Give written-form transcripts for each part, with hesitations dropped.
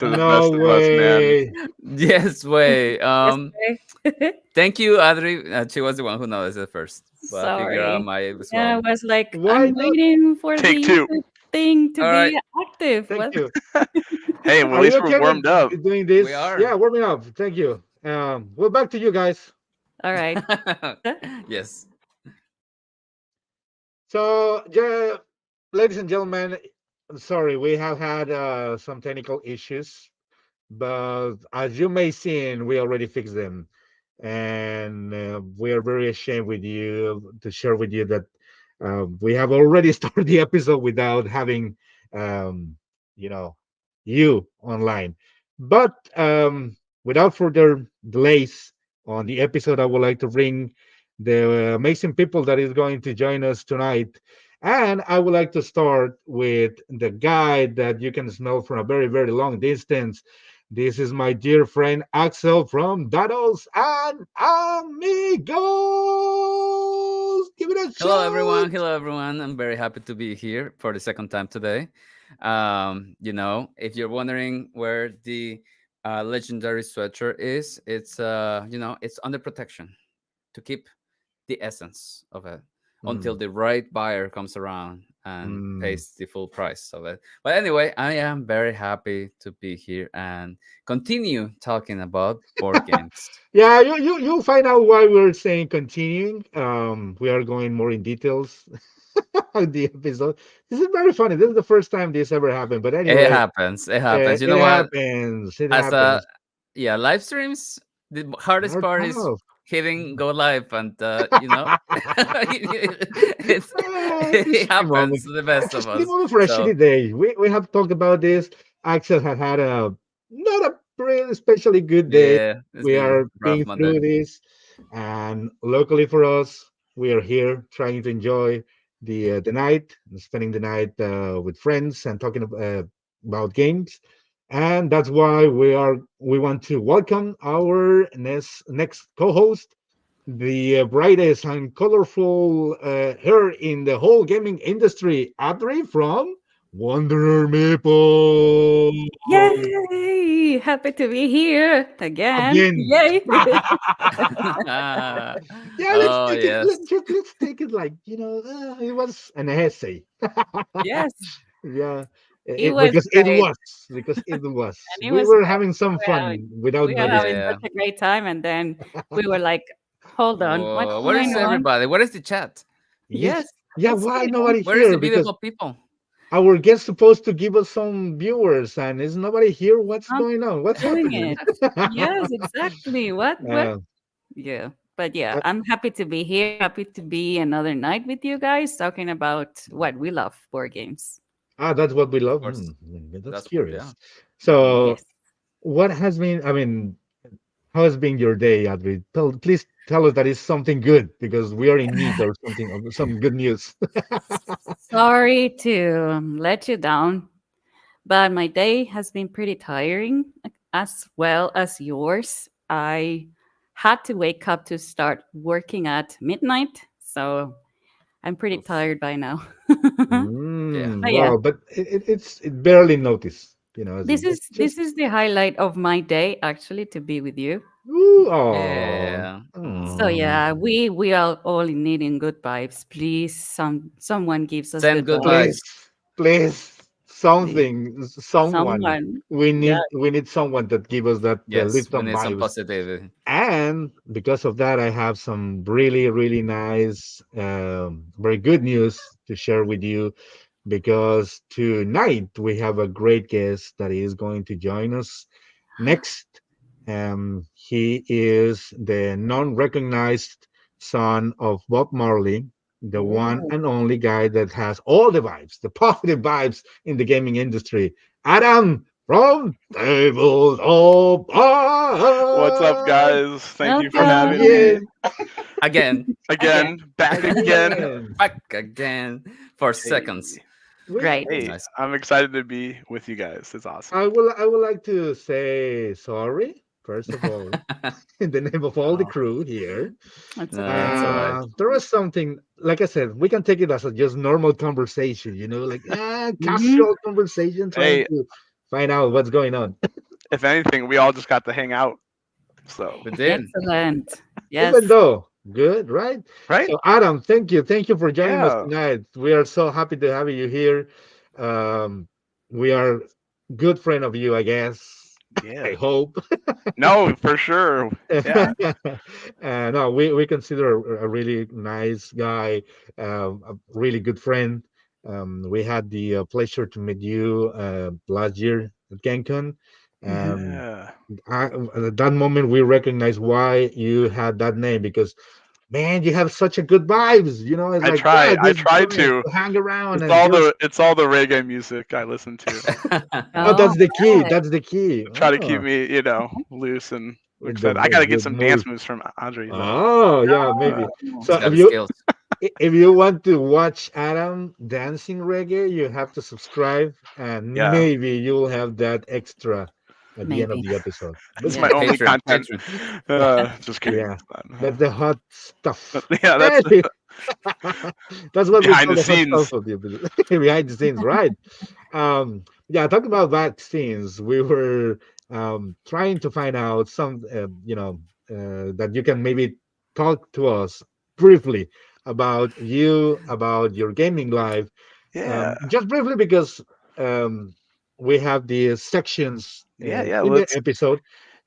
to the No best of us, man. way. Yes, way. Yes, way. Thank you, Adri. She was the one who noticed it first, but I figured out Sorry. my as Yeah, I well. was like, Why I'm not? waiting for Take the two. thing to All right, be active. Thank What? you. Hey, well, at Are you least we're okay warmed up. with doing we this? are. Yeah, warming up. Thank you. Well, back to you guys. All right. Yes. So, yeah, ladies and gentlemen, sorry, we have had some technical issues, but as you may see, we already fixed them, and we are very ashamed with you to share with you that we have already started the episode without having, um, you know, you online. But without further delays on the episode, I would like to bring the amazing people that is going to join us tonight. And I would like to start with the guy that you can smell from a very, very long distance. This is my dear friend Axel from Dados and Amigos. Give it a Hello, shout. everyone. Hello, everyone. I'm very happy to be here for the second time today. If you're wondering where the legendary sweatshirt is, it's under protection to keep the essence of it until Mm, the right buyer comes around and mm. pays the full price of it. But anyway, I am very happy to be here and continue talking about board games. Yeah, you'll find out why we're saying continuing. We are going more in details on the episode. This is very funny. This is the first time this ever happened. But It anyway, happens. It happens. You it know what? happens. It As a happens. Yeah, live streams, the hardest Hard part is tough. hitting go live, and it's Just it a happens moment. to the best Just of a us. moment for a So shitty day. We have talked about this. Axel had had a not a really especially good day. yeah, it's We been are a rough being Monday. through this, and luckily for us, we are here trying to enjoy the night, spending the night with friends and talking about games. And that's why we want to welcome our next co-host, the brightest and colorful hair in the whole gaming industry, Adri from Wanderer Maple. Yay! Happy to be here again. Again. Yay! Yeah, let's Oh take it. yes, Let's take it like it was an essay. Yes, Yeah, it was because it great. was because it was. And it We was were great. having some fun without We were having noticing. yeah. such a great time, and then we were like, hold on, what's Whoa, where going is on? everybody? Where is the chat? Yes. Yes, Yeah. what's Why going on? nobody Where is the here? Because beautiful people? our guest supposed to give us some viewers, and is nobody here? What's I'm going on? What's doing happening? it. Yes, exactly. What? uh, Yeah. But yeah, uh, I'm happy to be here. Happy to be another night with you guys talking about what we love, board games. that's what we Of love. course, That's yeah. curious. Indeed. So, Yes. what has been? I mean, how has been your day, Adri? Please tell us that it's something good because we are in need or something of some good news. Sorry to let you down, but my day has been pretty tiring as well as yours. I had to wake up to start working at midnight, so I'm pretty Oof. tired by now. Yeah. But yeah, Wow, but it barely noticed. As this in, is just this is the highlight of my day actually to be with you. ooh, Yeah. So Aw. yeah, we are all needing good vibes. Please, someone gives us Send good good vibes. please, vibes. please, Please, someone. someone. We Yeah. need someone that give us that Yes, lift we on need some vibes. positivity. And because of that, I have some really, really nice, very good news to share with you. Because tonight we have a great guest that is going to join us next. He is the non recognized son of Bob Marley, the one Oh. and only guy that has all the vibes, the positive vibes in the gaming industry. Adam from Tables of What's up, Pi. guys? Thank you for having Welcome me Again, Again, again. again. Back again. again. back again for seconds. Hey, We, Great. we, hey, Nice. I'm excited to be with you guys. It's awesome. I would like to say sorry, first of all, in the name of all the Oh, crew here. That's okay. no, It's it's all okay. right. There was something, like I said, we can take it as a just normal conversation, like Hmm. casual conversation, trying Hey, to find out what's going on. If anything, we all just got to hang out. So We did. Excellent. Even Yes. though, good, right? right? So, Adam, thank you for joining us Yeah, tonight. We are so happy to have you here. Um, we are good friend of you, I guess. I yeah. hope. No, for sure. Yeah, No, we consider a really nice guy, a really good friend. We had the pleasure to meet you last year at GenCon. Um, yeah. at that moment, we recognized why you had that name because, man, you have such a good vibes. You know, it's I like, try. yeah, I this is try great to. to hang around It's and all just. the reggae music I listen to. Oh, All that's the key. right. That's the key. Try to keep Oh, me, loose and in the excited. I gotta get good some mood. dance moves from Andre though. Oh, yeah, Uh, maybe. Oh, He's So got the skills. if you want to watch Adam dancing reggae, you have to subscribe, and yeah, maybe you'll have that extra at the end of maybe. the episode. But that's Yeah. my only Patron, content. patron. Just kidding. yeah, It's not, that's the hot but stuff. yeah, that's Hey, that's what we behind call the the hot stuff scenes. of the episode. Behind the scenes, right? Yeah, talking about vaccines, we were trying to find out some, that you can maybe talk to us briefly about you, about your gaming life, Yeah, just briefly because um, we have these sections yeah, yeah. in the Let's. episode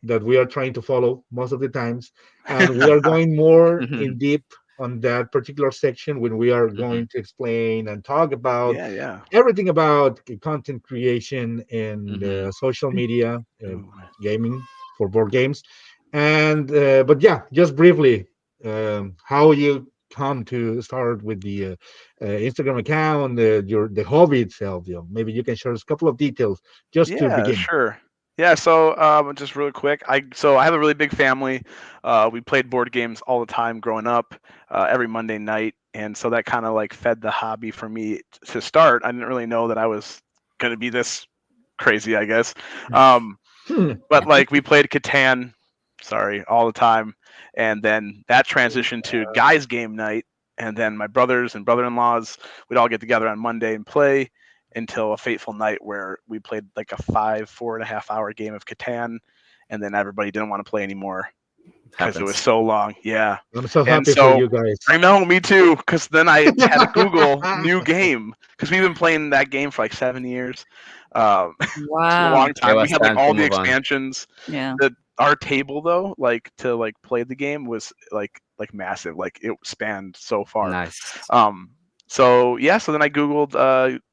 that we are trying to follow most of the times, and we are going more in deep on that particular section when we are Mhm. going to explain and talk about Yeah, yeah. everything about content creation and Mhm. social media, Ooh. gaming for board games, and but yeah, just briefly, how you come to start with the Instagram account, the hobby itself. Maybe you can share us a couple of details just to Yeah, begin. sure. Yeah, so just really quick, I have a really big family. We played board games all the time growing up, every Monday night, and so that kind of like fed the hobby for me to start. I didn't really know that I was gonna be this crazy, I guess. Um, Hmm. but like we played Catan, sorry, all the time, and then that transitioned to guys' game night, and then my brothers and brother-in-laws we'd all get together on Monday and play until a fateful night where we played like a 4.5 hour game of Catan, and then everybody didn't want to play anymore because it was Happens. so long. Yeah, I'm so and happy for so you guys. I know, me too, because then I had to Google new game because we've been playing that game for like 7 years. It's a Wow. long It time. We was had like time to all the move on. expansions. Yeah. Our table though, like to like play the game was like massive. Like it spanned so far. Nice. Um, so yeah, so then I googled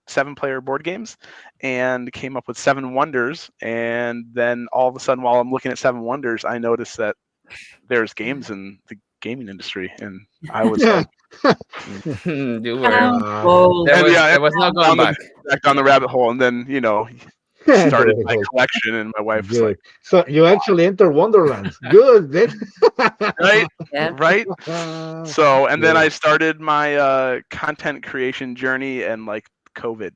7-player board games and came up with Seven Wonders. And then all of a sudden, while I'm looking at Seven Wonders, I noticed that there's games in the gaming industry, and I was like, You were. Count Wow. gold. and yeah, and There was no going down the back. back down the rabbit hole, and then started my Very collection, and my wife was good. like, So you actually enter Wonderlands. Good. Then. right, Yeah. right. So, and then Good. I started my content creation journey and like COVID,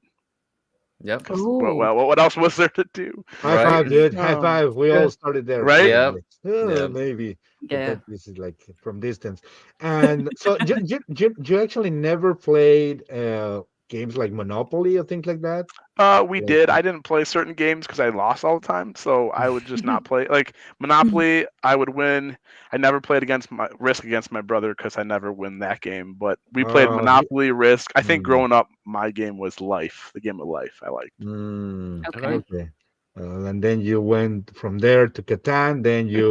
Yep. because Oh, what else was there to do? High Right. five, dude. High Um, five. We all good. started there right? probably. Yep. Yep. Maybe, but Yeah. that this is like from distance. And so you actually never played games like Monopoly or things like that? We Like, did. I didn't play certain games because I lost all the time, so I would just not play. Like Monopoly, I would win. I never played against my Risk against my brother because I never win that game. But we played uh, Monopoly, Risk. I think mm, growing up, my game was Life, the game of life. I liked. Okay. Okay. okay. And then you went from there to Catan. Then And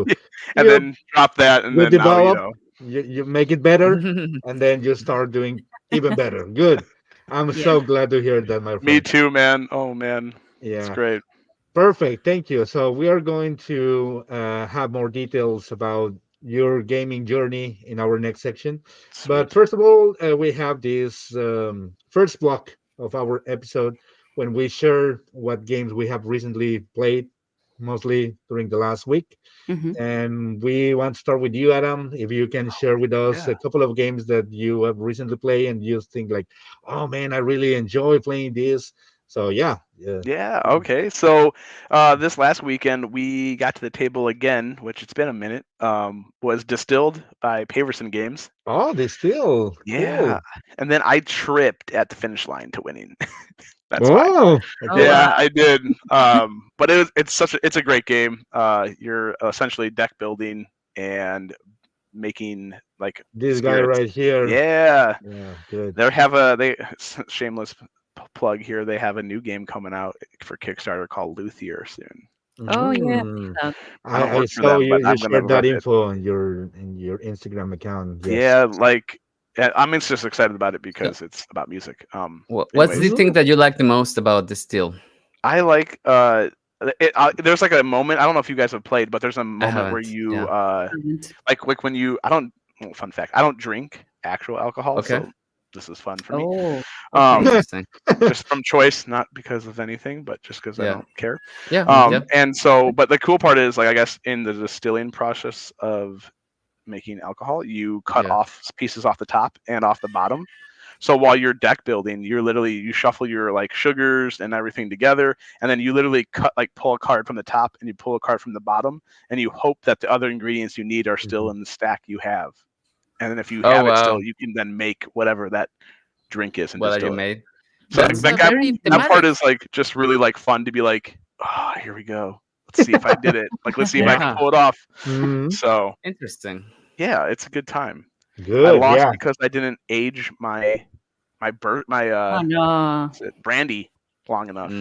you then drop that, and you then now develop, you make it better, and then you start doing even better. Good. I'm Yeah. so glad to hear that, my me friend. too, man. Oh man, it's Yeah. great. Perfect. Thank you. So we are going to have more details about your gaming journey in our next section. But Sweet. first of all, we have this first block of our episode when we share what games we have recently played, mostly during the last week. Hmm. And we want to start with you, Adam. If you can share with us Yeah. a couple of games that you have recently played and you think like, oh man, I really enjoy playing this. So yeah, yeah. Yeah, okay. So this last weekend we got to the table again, which it's been a minute. Was Distilled by Paverson Games. Oh, they still Yeah, cool. and then I tripped at the finish line to winning. That's fine. Oh, Oh, okay. wow. Yeah, I did. But it's a great game. You're essentially deck building and making like This guy spirits. right here. Yeah, Yeah, good. they shameless plug here. They have a new game coming out for Kickstarter called Luthier soon. Oh, yeah. Mm. Uh, I don't I work for saw them, you but you I'm gonna shared that run it. info in your Instagram account. Yes. Yeah, like I'm just excited about it So, because it's about music. what's the Anyways, thing Mm. that you like the most about this deal? I like there's like a moment. I don't know if you guys have played, but there's a I moment where haven't. you Yeah. haven't. like when you I don't well, fun fact, I don't drink actual alcohol, Okay. so this is fun for me. Oh, okay. Um Interesting. just from choice, not because of anything, but just because I Yeah. don't care. Yeah. Mhm. Yeah. And so but the cool part is like I guess in the distilling process of making alcohol, you cut Yeah. off pieces off the top and off the bottom. So while you're deck building, you shuffle your like sugars and everything together, and then you literally pull a card from the top and you pull a card from the bottom, and you hope that the other ingredients you need are still Mhm. in the stack you have. And then if you Oh have it still, wow. you can then make whatever that drink is and What are you distill it. made? So That's Mhm. very that part thematic. is like just really like fun to be like, oh, here we go. Let's see if I did it. Like let's see if I can Yeah. pull it off. Mhm. So Interesting. yeah, it's a good time. I Good. lost Yeah. because I didn't age my Oh, no. what's it, brandy long enough.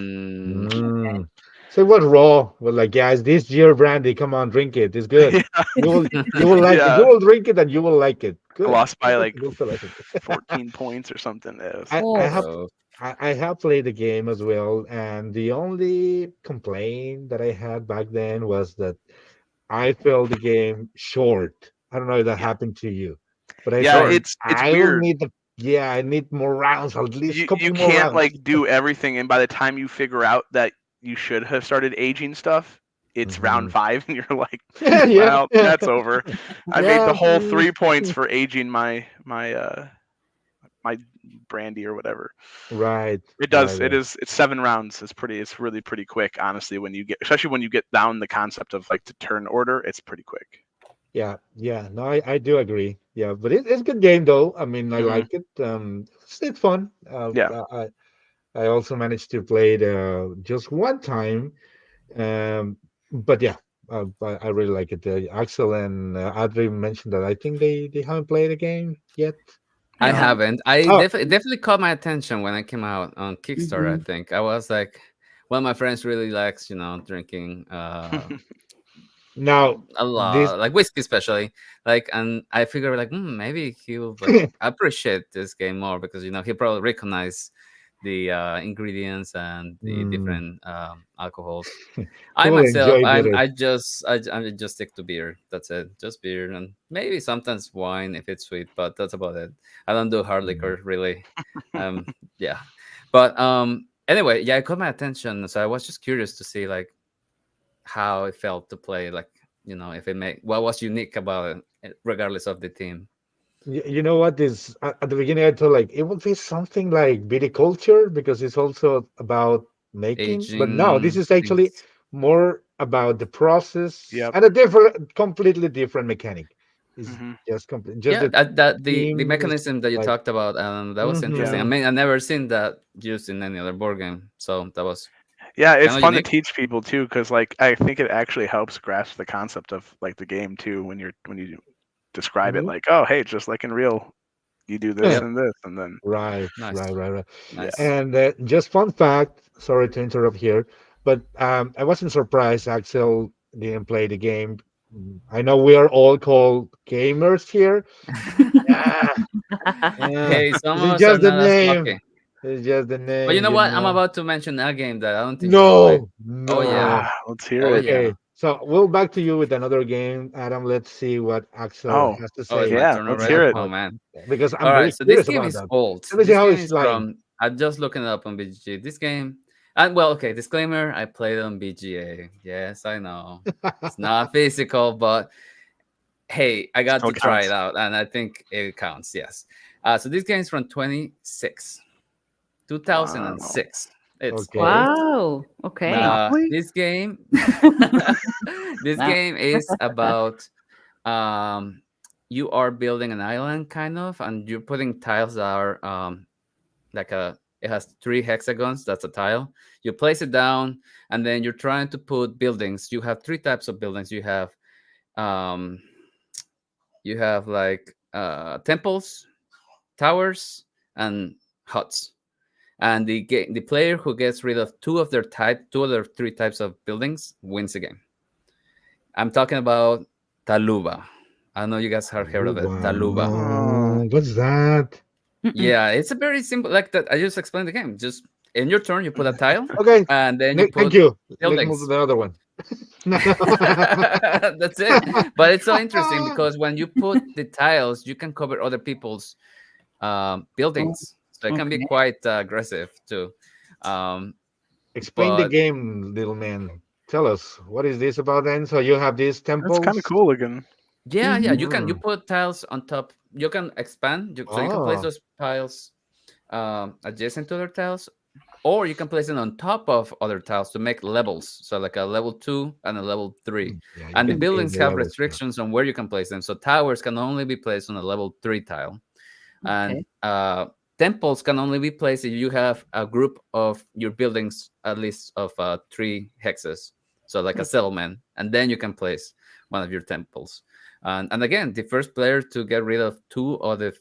Mm, Mm. So what raw? Well, like guys, this year brandy. Come on, drink it. It's good. Yeah, You will like it. You yeah. will drink it and you will like it. I Good. lost by like Good selection. 14 points or something. It was, I Oh, yeah. have oh, I have played the game as well, and the only complaint that I had back then was that I felt the game short. I don't know if that Yeah. happened to you, but I Yeah, said short. it's I will weird. need the yeah, I need more rounds, at least a You couple more can't rounds. like do everything, and by the time you figure out that you should have started aging stuff, it's round Hmm. 5, and you're like, Yeah, yeah, well, that's over. I made the yeah. whole 3 points for aging my brandy or whatever. Right, It right, does. right. It's 7 rounds. It's really pretty quick, honestly. Especially when you get down the concept of like to turn order, it's pretty quick. Yeah, yeah. No, I do agree. Yeah, but it's a good game though. I mean, I Hmm. like it. It's fun. Yeah. I also managed to play it just one time. But yeah, I really like it. Axel and Adri mentioned that I think they haven't played the game yet. I yeah. haven't. I Oh, definitely caught my attention when I came out on Kickstarter. I Hmm. think I was like, one of my friends really likes, drinking now a this lot, like whiskey especially. Like, and I figured like, maybe he will like appreciate this game more because he probably recognize the ingredients and the mm, different alcohols. he I will myself, enjoy I'm better. I just stick to beer. That's it, just beer and maybe sometimes wine if it's sweet, but that's about it. I don't do hard Mm. liquor really. Um, yeah, but anyway, yeah, it caught my attention, so I was just curious to see like how it felt to play, like if it made what was unique about it, regardless of the team. You know what is at the beginning I thought like it would be something like viticulture because it's also about making, but no, this Aging is actually things. more about the process Yep. and a different, completely different mechanic. It's Hmm. just Yeah, the that the team is mechanism that you like, talked about, that was Yeah. interesting. I hmm mean, I never seen that used in any other board game, so that was Yeah, it's kind of fun to unique. teach people too, because like I think it actually helps grasp the concept of like the game too when you describe it hmm like, oh hey, just like in real, you do this Yep, and this, and then right, nice, right, right, right. yeah. nice. And just fun fact, sorry to interrupt here, but I wasn't surprised Axel didn't play the game. I know we are all called gamers here. Yeah, yeah. Hey, some of It's us are just the not as name. lucky. It's just the But you name, know you what? I'm know. about to mention a game that I don't think you have played. No, Oh yeah, no. Let's hear oh it. yeah. Okay, so we'll back to you with another game, Adam. Let's see what Axel Oh has to Oh, it's say my yeah, turn let's already. hear it. Oh about man. because All I'm right, very so this curious game about is that. old. Let me see This how game it's is like. from. I'm just looking it up on BGG. This game, and well, okay. Disclaimer: I played on BGA. Yes, I know it's not physical, but hey, I got Still to try it counts. out, and I think it counts. Yes. So this game is from Wow. 2006. It's Okay. old. Wow. Okay. Monopoly? This game, this Wow. game is about um, you are building an island, kind of, and you're putting tiles that are like a It has three hexagons. That's a tile. You place it down, and then you're trying to put buildings. You have three types of buildings. Um, you have like temples, towers, and huts. And the player who gets rid of two of their three types of buildings wins the game. I'm talking about Taluba. I don't know you guys have heard of it. Taluba. Taluba. Oh. No, what's that? Mm-mm. Yeah, it's a very simple like that. I just explained the game. Just in your turn, you put a tile, Okay, and then you thank put you. Let's move to buildings. the other one. No. That's it. But it's so interesting because when you put the tiles, you can cover other people's Oh, buildings. So it can be okay. quite aggressive too. Um, Explain the but game, little man. Tell us what is this about then? So you have these That's kind of temples. cool looking. yeah, Mhm. you Mm. put tiles on top. You can expand, so you can place Oh, those tiles adjacent to other tiles, or you can place it on top of other tiles to make levels. So like a level 2 and a level 3. yeah, you And the can change buildings the have levels there. restrictions on where you can place them. So towers can only be placed on a level 3 tile, and Okay. temples can only be placed if you have a group of your buildings at least of 3 hexes, so like a settlement, and then you can place one of your temples. And again, the first player to get rid of 2 of the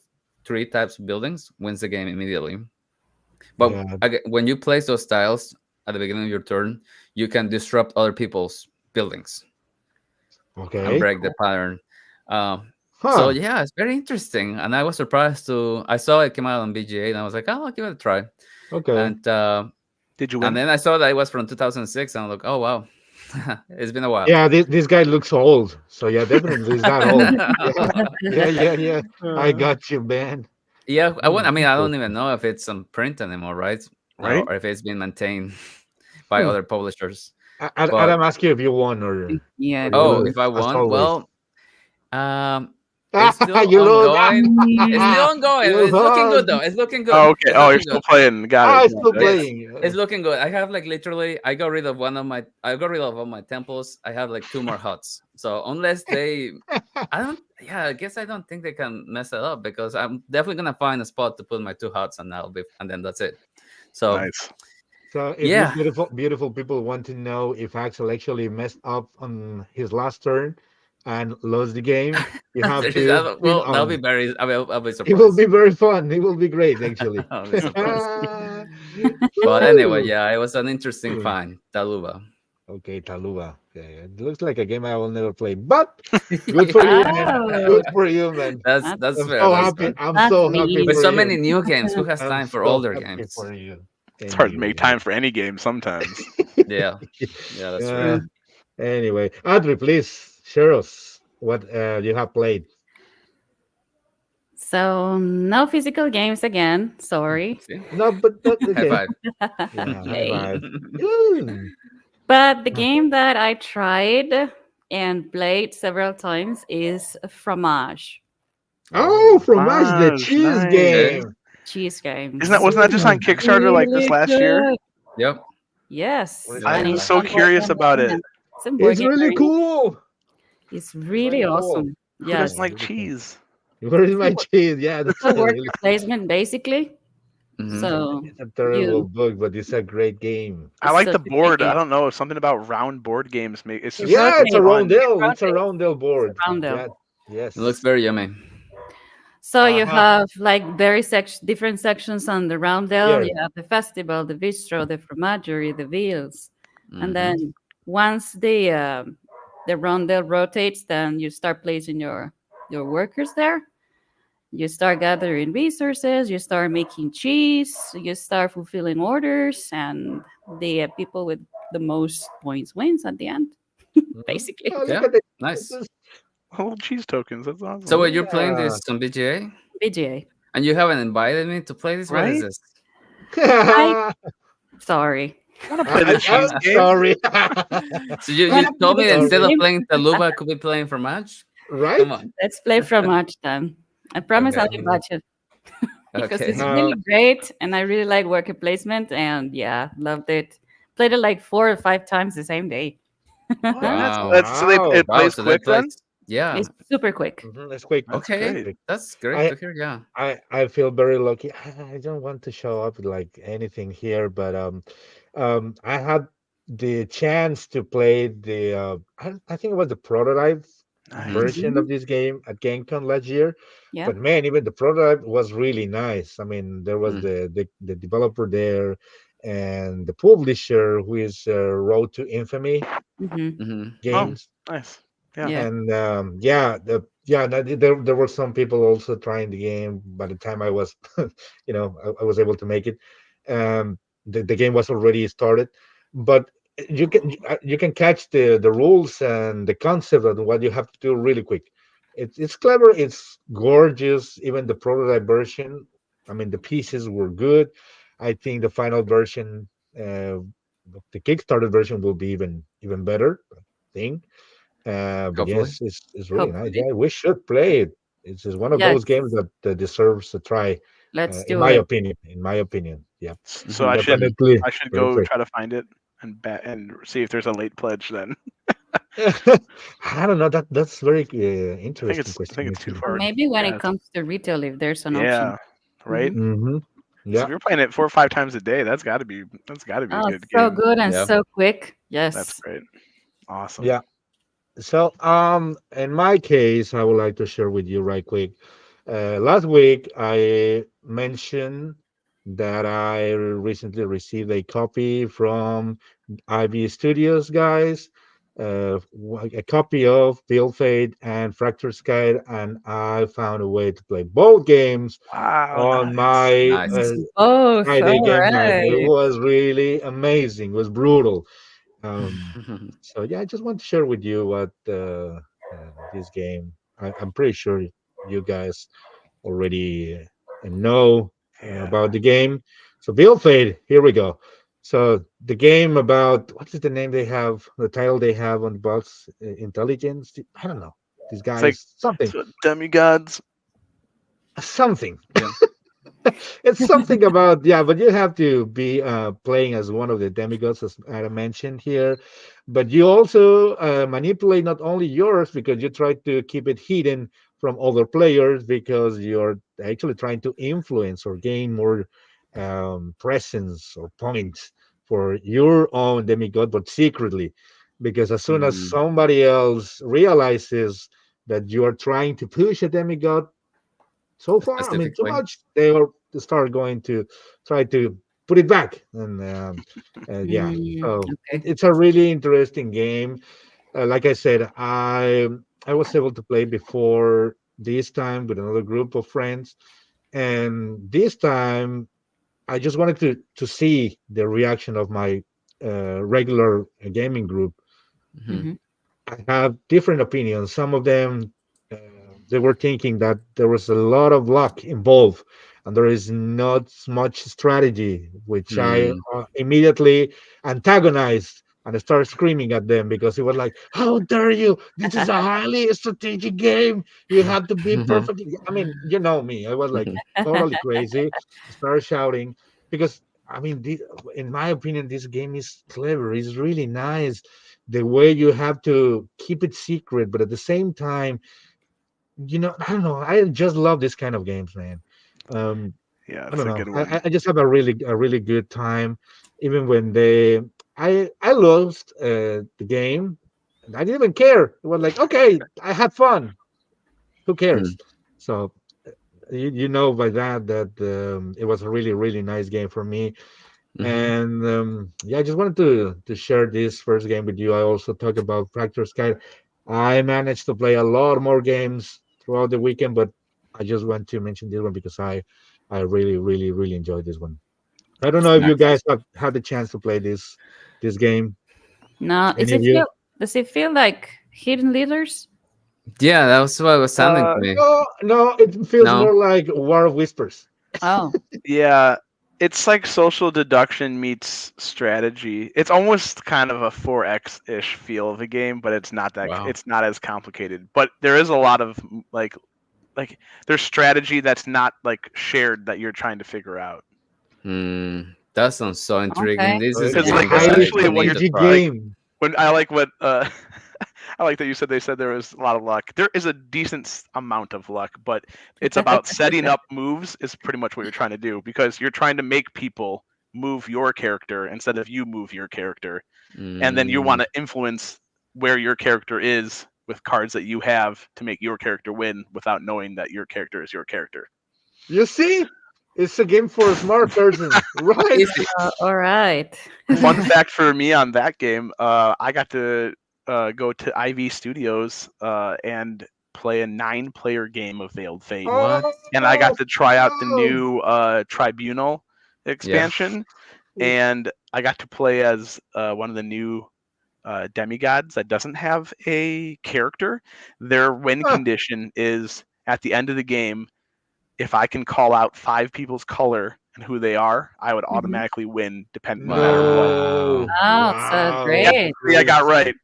3 types of buildings wins the game immediately. But Yeah. when you place those tiles at the beginning of your turn, you can disrupt other people's buildings and Okay. break the pattern. Um, so Huh. yeah, it's very interesting, and I was surprised to. I saw it came out on BGA, and I was like, "Oh, I'll give it a try." Okay. And Did you and win? then I saw that it was from 2006, and I'm like, "Oh wow, it's been a while." Yeah, this guy looks old. So yeah, definitely he's that old. Yeah. Yeah. I Uh, got you, man. Yeah, I want. I mean, I don't even Interesting. know if it's on print anymore, right? right? Or if it's been maintained by Hmm. other publishers. But Adam asked you if you won Yeah, or you oh, lose, if I as won, always. well, it's still You lose. ongoing. It's still ongoing. You It's looking good lost. though. It's looking good. Oh, okay. It's Oh, you're looking still good. playing. Got it. It's still Got it. Yes, playing. it's looking good. I have like literally, I got rid of all my temples. I have like 2 more huts. So unless they, I don't, yeah, I guess I don't think they can mess it up because I'm definitely gonna find a spot to put my 2 huts and and then that's it. So Nice. So if you yeah, beautiful people want to know if Axel actually messed up on his last turn and lost the game, you have to pin well, that'll on. be very, I'll be It will be surprised. very fun. It will be great, actually. I'll be surprised. But anyway, Woo! yeah, it was an interesting find, Taluba. Okay, Taluba. Yeah, yeah. It looks like a game I will never play, but good for you, man. Oh, Good for you, man. that's That's I'm fair. so That's happy. fair. I'm that's so happy With for mean. so you. many new games, who has I'm time for so older happy games? for you. It's hard to make Anyway. time for any game sometimes. Yeah, yeah, that's true. Uh, anyway, Adri, please share us what you have played. So no physical games again. Sorry. See, No, but that's high okay. five. Yeah, high Yay. five. Ooh. But the game that I tried and played several times is Fromage Oh, Oh, from us, the Fromage, cheese nice. okay. game. cheese Isn't that games. wasn't that just on Mm. Kickstarter like this Really last year? good. Yep. Yes, It was and I'm it's last so on year. Board curious Game about Arena. it. It's in Board It's Game really Arena. cool. It's It's really really cool. awesome. Who doesn't Yeah, Yes. like really cool. cheese? Where is It's a, my cheese? Yeah, it's that's a a worker really placement basically. Hmm. So it's a terrible you book, but it's a great game. I it's like such the a great board. I game. don't know, something about round board games make it's It just Yeah, it's so a rotates. fun. It roundel. It's a rotates. roundel It's board. a roundel. Yeah. It looks Yes. very yummy. So you Uh-huh. have like different sections on the roundel. Here. You have the festival, the bistro, the fromagerie, the wheels, and Hmm. then once the roundel rotates, then you start placing your workers there. You start gathering resources. You start making cheese. You start fulfilling orders, and the people with the most points wins at the end, Mhm. basically. Oh, look Yeah, at the nice. this- Oh, cheese tokens. That's So awesome. wait, you're playing yeah. this on BGA, BGA. and you haven't invited me to play this. What is Right? this? I I, sorry. I want to play the I'm cheese game. sorry. So you, Wanna you play told the me that cheese instead Sorry. of game? playing Taluba, I could be playing for match. Come Right? on. Let's play from March then. I promise I'll Okay. invite you because Okay. it's Uh, really great and I really like worker placement and yeah, loved it. Played it like 4 or 5 times the same day. What? Wow. That's so they wow. it Wow. plays So they quick play. then? Yeah. It's super quick. It's quick. That's Okay. great. That's great I to hear. Yeah. I feel very lucky. I don't want to show up like anything here, but I had the chance to play the I think it was the prototype Nice. version Hmm. of this game at GameCon last year. Yeah. But man, even the prototype was really nice. I mean, there was Mm. the developer there and the publisher who is Road to Infamy Hmm. Hmm. Oh, games. nice. Yeah. Yeah. And there were some people also trying the game. By the time I was, I was able to make it. The game was already started, but you can catch the rules and the concept of what you have to do really quick. It's clever. It's gorgeous. Even the prototype version. I mean, the pieces were good. I think the final version, the Kickstarter version, will be even better. I think but Hopefully. yes, it's really nice. Hopefully. Yeah, we should play it. It's just one of Yes. those games that deserves a try, Let's in do my it. opinion. In my opinion, yeah, So Hmm. definitely I should for the go play. try to find it and see if there's a late pledge then. I don't know. That's very interesting I question think it's too actually. far. Maybe when Yeah. it comes to retail, if there's an option. Yeah. Right? Hmm. Hmm. Because Yeah, if you're playing it 4 or 5 times a day, that's gotta be a Oh, good so game. good and Yeah. so quick. That's Yes. great. Awesome. yeah. So, in my case, I would like to share with you right quick. Last week, I mentioned that I recently received a copy from IB Studios guys, a copy of Bill Fate and Fractured Sky, and I found a way to play both games Wow, on nice. my Nice. Both. Friday All game night. It right. was really amazing. It was brutal. Um, so yeah, I just want to share with you what this game. I'm pretty sure you guys already know Yeah. about the game. So Bill Fade, here we go. So the game about what is the name they have, the title they have on the box? Intelligence. I don't know. These It's like guys, something, demigods. something. Yeah. It's something about, yeah, but you have to be playing as one of the demigods, as I mentioned here, but you also manipulate not only yours because you try to keep it hidden from other players because you're actually trying to influence or gain more presence or points for your own demigod, but secretly, because as soon as Mm. somebody else realizes that you are trying to push a demigod so A far, I mean, specific too way. much, they are to start going to try to put it back. And yeah, so Okay. it's a really interesting game. Like I said, I was able to play before this time with another group of friends, and this time I just wanted to see the reaction of my regular gaming group. Hmm. Hmm. I have different opinions. Some of them, uh, they were thinking that there was a lot of luck involved and there is not much strategy, which I Mm. immediately antagonized and I started screaming at them because it was like, "How dare you? This is a highly strategic game. You have to be perfect." I mean, you know me. I was like totally crazy. Started shouting because I mean, in my opinion, this game is clever. It's really nice the way you have to keep it secret, but at the same time, I don't know. I just love this kind of games, man. Um, Yeah, I it's don't a know. good one. I just have a really good time, even when I lost the game. And I didn't even care. It was like, okay, I had fun. Who cares? Mm. So you know by that it was a really nice game for me. Hmm. And yeah, I just wanted to share this first game with you. I also talked about Fracture Sky. I managed to play a lot more games throughout the weekend, but I just want to mention this one because I really enjoyed this one. I don't know if you Nice. guys have had the chance to play this game. Now, Any of you? does it feel like Hidden Leaders? Yeah, that was what was sounding to me. No, it feels No. more like War of Whispers. Oh, Yeah, it's like social deduction meets strategy. It's almost kind of a 4X ish feel of a game, but Wow. it's not as complicated. But there is a lot of like there's strategy that's not like shared that you're trying to figure out. That sounds so intriguing. okay. This is a Because It's a game like that highly I essentially need to strategic try. like game. when I like what I like that you said they said there was a lot of luck. There is a decent amount of luck, but it's about setting up moves is pretty much what you're trying to do because you're trying to make people move your character instead of you move your character. And then you want Mm. to influence where your character is with cards that you have to make your character win without knowing that your character is your character. You see, it's a game for a smart person, right? Easy. All right. Fun fact for me on that game, I got to go to IV Studios and play a 9-player game of Veiled Fate. What? And I got to try out the Oh, new Tribunal Yeah. expansion. And I got to play as one of the new demigods that doesn't have a character. Their win Huh. condition is at the end of the game, if I can call out 5 people's color and who they are, I would Mhm. automatically win, no matter what. no. Wow, so Wow. great. Yeah, I got right.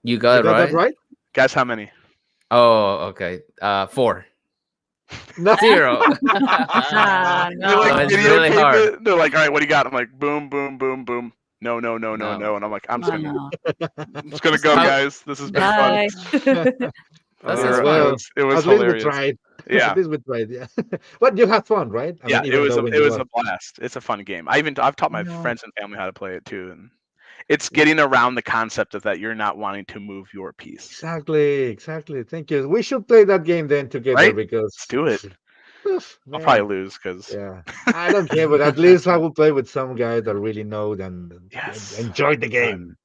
You You got it got that right? right? Guess how many? Oh, okay. 4. No. 0. Ah, They no. like it's really videotape hard. it. They're like, all right, what do you got? I'm like, boom, boom, boom, boom. No, no, no, no, No. no. And I'm like, I'm just gonna, No. I'm just gonna go, How- guys. This has been fun. Bye. That It sounds fun. Well, was at least we hilarious. tried. Yeah, At least we tried. Yeah. But you have fun, right? I yeah. mean, It even was though a when it you was lost. a blast. It's a fun game. I've taught my No. friends and family how to play it too, and it's getting around the concept of that you're not wanting to move your piece. Exactly. Thank you. We should play that game then together Right? because Let's do it. oof, I'll man. probably lose because Yeah, I don't care, but at least I will play with some guy that really know and yes, enjoy the it's fun. game.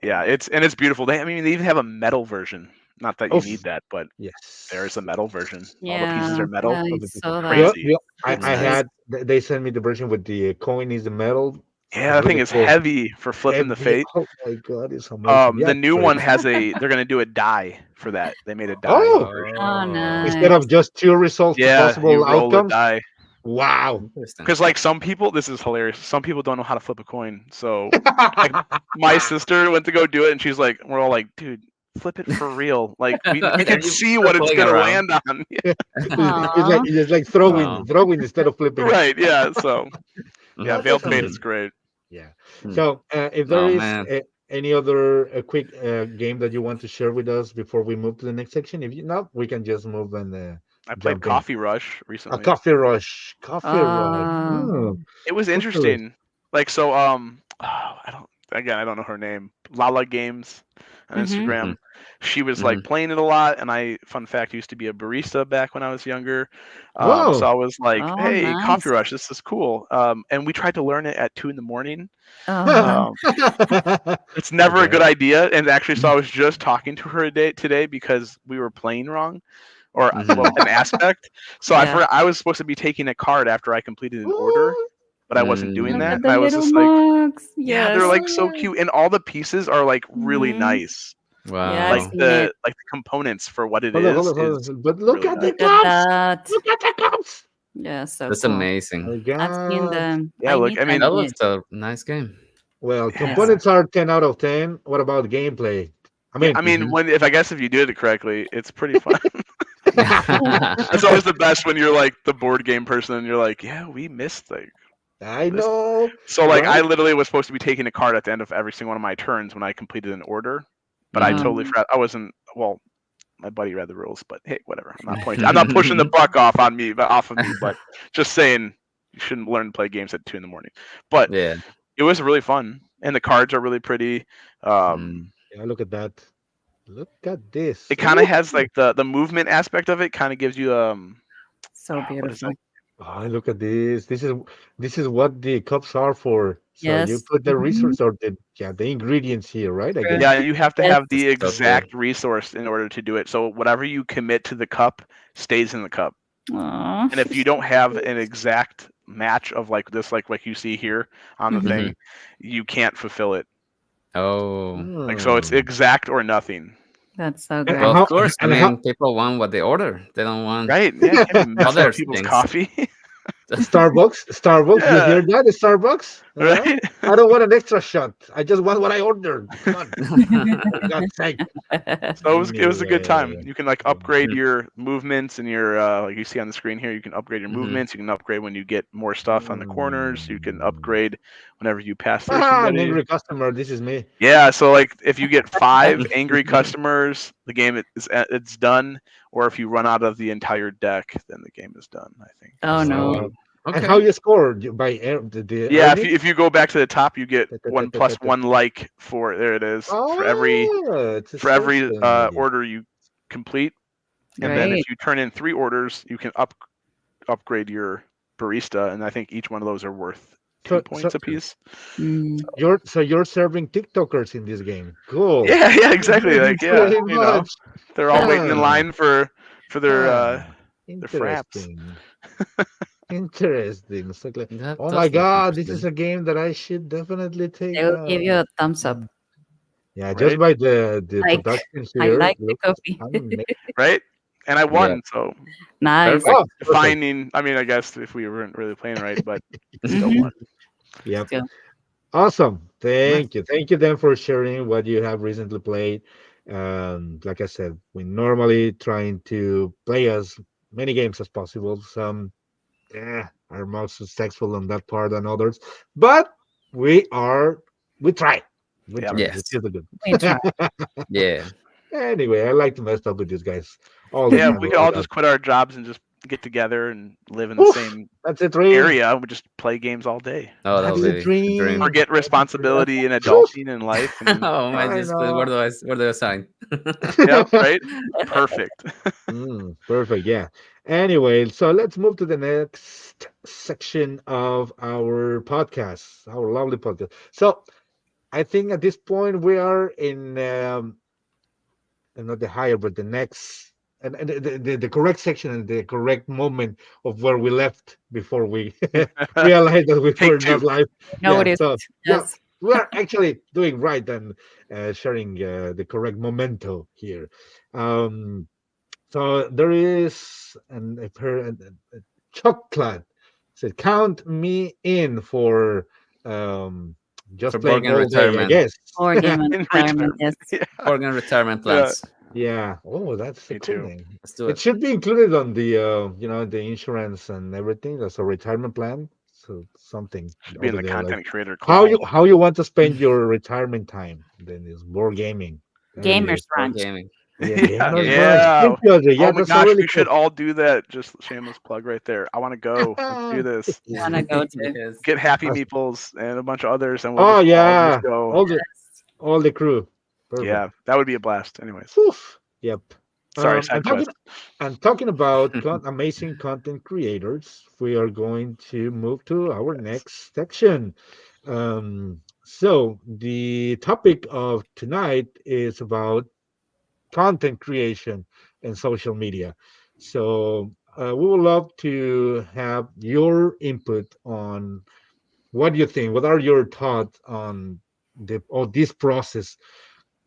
Yeah, it's beautiful. I mean, they even have a metal version. Not that you Oof. need that, but Yes. there's a metal version. All the pieces Yeah, are metal. I All the saw people- that. Yeah, Crazy. yeah, Looks I nice. had. They sent me the version with the coin is the metal. Yeah, It's that thing really is cool. heavy for flipping the Heavy. fate. Oh my god, it's amazing. Yeah, The new try one it. has they're gonna do a die for that. They made a die Oh, version. Oh, instead nice. of just two results, two Yeah, you possible roll the outcomes. die. Wow. Interesting. Because like some people, this is hilarious. Some people don't know how to flip a coin. So my sister went to go do it, and she's like, we're all like, dude, flip it for real. Like we can You see are what it's playing gonna around. land on. Yeah, Aw. It's like throwing, Wow. throwing instead of flipping. right. Yeah. So yeah, Oh, Veiled that's Fate is amazing. great. Yeah. Hmm. So, if there Oh is man. any other quick game that you want to share with us before we move to the next section, if you not, we can just move and I played jump in. Coffee Rush A recently. coffee rush. Coffee rush. Oh. Oh, It was coffee rush. interesting. Like so, I don't know her name. Lala Games on Mhm. Instagram. She was like playing it a lot, and fun fact, used to be a barista back when I was younger. So Whoa. I was like, Oh, "Hey, nice. Coffee Rush, this is cool." And we tried to learn it at 2 in. Oh. It's never a Okay. good idea. And actually, so I was just talking to her today because we were playing wrong, or well, an aspect. So I Yeah. forgot I was supposed to be taking a card after I completed an order, but I wasn't doing Look that. at And the I was little just like, mugs. yeah, Yes. they're like so cute, and all the pieces are like really Mhm. nice. Yeah, I've Like Wow. seen the it. like the components for what it Hold on, hold is on, hold is on. But look really at nice. the Look at cups. that. Look at the cups. Yeah, so That's cool. My amazing. I've seen God. them. Yeah, I look, need I mean, That that looks yet. a nice game. Well, Yeah. components are 10 out of 10. What about gameplay? I Yeah, mean, I mean, Mhm. if you did it correctly, it's pretty fun. Yeah. It's always the best when you're like the board game person and you're like, yeah, we missed like I this. know. So like I Right? literally was supposed to be taking a card at the end of every single one of my turns when I completed an order, but I Mhm. totally forgot. I wasn't well. My buddy read the rules, but hey, whatever. I'm not pushing the buck off on me, but off of me. But just saying, you shouldn't learn to play games at 2 in. But Yeah. it was really fun, and the cards are really pretty. Mm. Yeah, look at that. Look at this. It kind of Ooh. has like the movement aspect of it. Kind of gives you So what is beautiful. it? Oh, look at this. This is what the cups are for. So you Yes. put the Mhm. resource or the ingredients here, right? I True. guess. Yeah, you have to Yes. have the So cool. exact resource in order to do it. So whatever you commit to the cup stays in the cup. Aw. And if you don't have an exact match of like this, like you see here on the Mhm. thing, you can't fulfill it. Oh. Like so, it's Hmm. exact or nothing. That's so And great. Well, how of course. I and how mean, people want what they order. They don't want Right? Yeah, you can't be messing other up people's things. coffee. Starbucks, you Yeah. hear that? Starbucks? Huh? Right? I don't want an extra shot. I just want what I ordered. Come on, for God's sake. So it was a good time. Anyway, You can like upgrade your movements and your like you see on the screen here. You can upgrade your Mhm. movements. You can upgrade when you get more stuff on the corners. You can upgrade whenever you pass through An somebody. angry customer. This is me. Yeah, so like if you get 5 angry customers, the game it's done. Or if you run out of the entire deck, then the game is done. I think. Oh no. Uh, and how Okay. you score by the Yeah, if earnings? you go back to the top, you get Ta- ta- ta- one ta- ta- plus ta. one like for there it is Oh, it's a for every social media. order you complete, and then if Great. you turn in 3 orders, you can upgrade your barista, and I think each one of those are worth two So points apiece. Mm. you're serving TikTokers in this game. Cool. Yeah, yeah, exactly. Thank you Like yeah, very much. they're all waiting in Ah, line for ah, their fraps. interesting. Interesting. So That oh my does look God, this is interesting. a game that I should definitely They take will give you on. a thumbs up. Mm. Yeah, just Right, by the Like production I here, like it the looks coffee. amazing. right. And I Yeah. won, so Nice. Perfect. Oh, perfect. defining. I mean, I guess if we weren't really playing right, but still Hmm. won. Yep. Still. Awesome. Nice. Thank you. Thank you then for sharing what you have recently played. Like I said, we normally trying to play as many games as possible. Some are more successful on that part than others, but we are we try. We Yeah, try, which Yes. is a good. We try. Yeah. Anyway, I like to mess up with these guys all the yeah. time. We I could love all that. just quit our jobs and just get together and live in the Oof, same that's a dream. area. We just play games all day. Oh, that That's would a be a dream. dream. Forget That's a dream. responsibility and Oof, adulting in life, and Oh man, I just please, know. where do I sign? yep, right, perfect. Perfect. Yeah. Anyway, so let's move to the next section of our podcast, our lovely podcast. So I think at this point we are in not the higher, but the next and the correct section and the correct moment of where we left before we realized that we Take were not two. live. Yeah. Noticed. So yeah, Yes. we are actually doing right and sharing the correct memento here. Um, so there is a chocolate said, "Count me in for um, For just playing Borgen all day." I retirement. guess. Or game and In retirement. retirement. Yes. Yeah, Borgen retirement yeah, plans. Yeah. Oh, that's a me cool too. name. Let's do It it. should be included on the the insurance and everything. That's a retirement plan. So something Should be in over the there, like content creator clause. how you want to spend your retirement time. Then it's board gaming. There it Gamers is. Board Ranch. gaming. Yeah, Yeah, gamers Yeah. branch. yeah. Thank you, Audrey. Oh Yeah, my that's a gosh, really we should cool. all do that. Just shameless plug right there. I want to go. Let's do this. Wanna go to? Yes. Get Happy That's- Meeples and a bunch of others, and we'll oh just yeah, go. all the crew. Perfect. Yeah, that would be a blast. Anyways, Whew. Yep. sorry, And side quest. talking about amazing content creators, we are going to move to our next section. So the topic of tonight is about content creation and social media. So we would love to have your input on what you think. What are your thoughts on this process,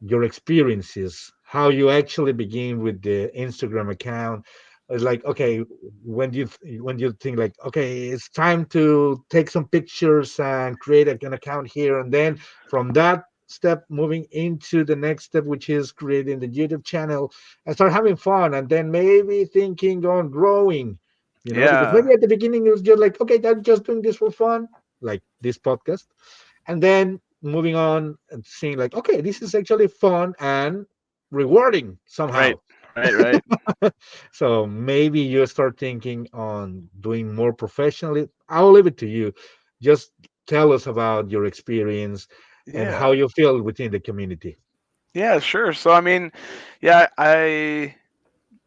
your experiences, how you actually begin with the Instagram account? It's like, okay, when you think like, okay, it's time to take some pictures and create an account here, and then from that step moving into the next step, which is creating the YouTube channel and start having fun, and then maybe thinking on growing, because Yeah, maybe at the beginning it was just like, okay, I'm just doing this for fun, like this podcast, and then moving on and seeing like, okay, this is actually fun and rewarding right, somehow. right. So maybe you start thinking on doing more professionally. I'll leave it to you. Just tell us about your experience and how Yeah, you feel within the community. yeah, sure. So I mean, yeah, I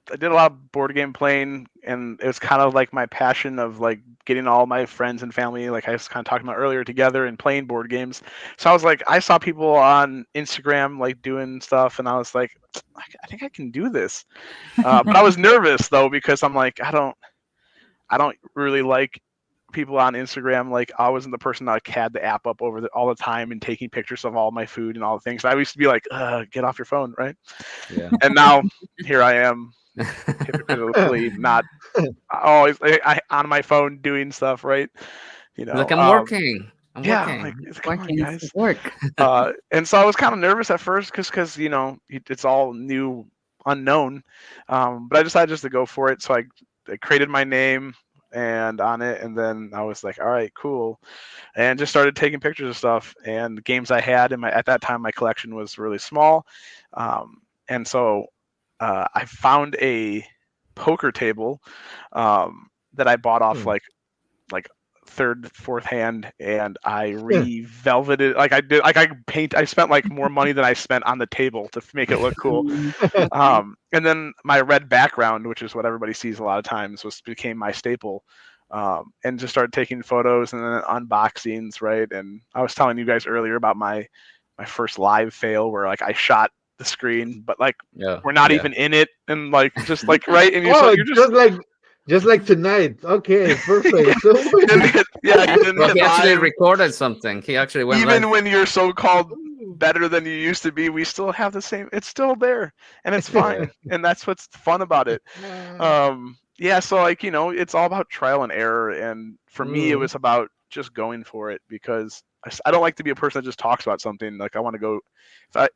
did a lot of board game playing, and it was kind of like my passion of like getting all my friends and family, like I was kind of talking about earlier, together and playing board games. So I was like, I saw people on Instagram like doing stuff, and I was like, I think I can do this. But I was nervous though because I'm like, I don't really like people on Instagram. Like I wasn't the person that like, had the app up all the time and taking pictures of all my food and all the things. I used to be like, get off your phone, right? Yeah. And now here I am hypocritically not always on my phone doing stuff, right? Like I'm working. I'm Yeah, working. like come on, Working is guys. work. And so I was kind of nervous at first because it's all new, unknown. But I decided just to go for it. So I created my name, and on it, and then I was like, all right, cool, and just started taking pictures of stuff and the games I had in my at that time my collection was really small, and so I found a poker table that I bought off Hmm. like third, fourth hand, and I re-velveted like I did like I paint. I spent like more money than I spent on the table to make it look cool. Mm. And then my red background, which is what everybody sees a lot of times, was became my staple. And just started taking photos and then unboxings, right? And I was telling you guys earlier about my first live fail where like I shot the screen, but like Yeah, we're not yeah. even in it, and like just like right, and Oh, you're just just like tonight. Okay, yeah, perfect. So you didn't hit, yeah, you didn't Well, hit he actually live. recorded something. He actually went Even live. when you're so called better than you used to be, we still have the same. It's still there, and it's Yeah, fine, and that's what's fun about it. Yeah, so like it's all about trial and error, and for me, it Mm. was about just going for it because I don't like to be a person that just talks about something. Like I want to go.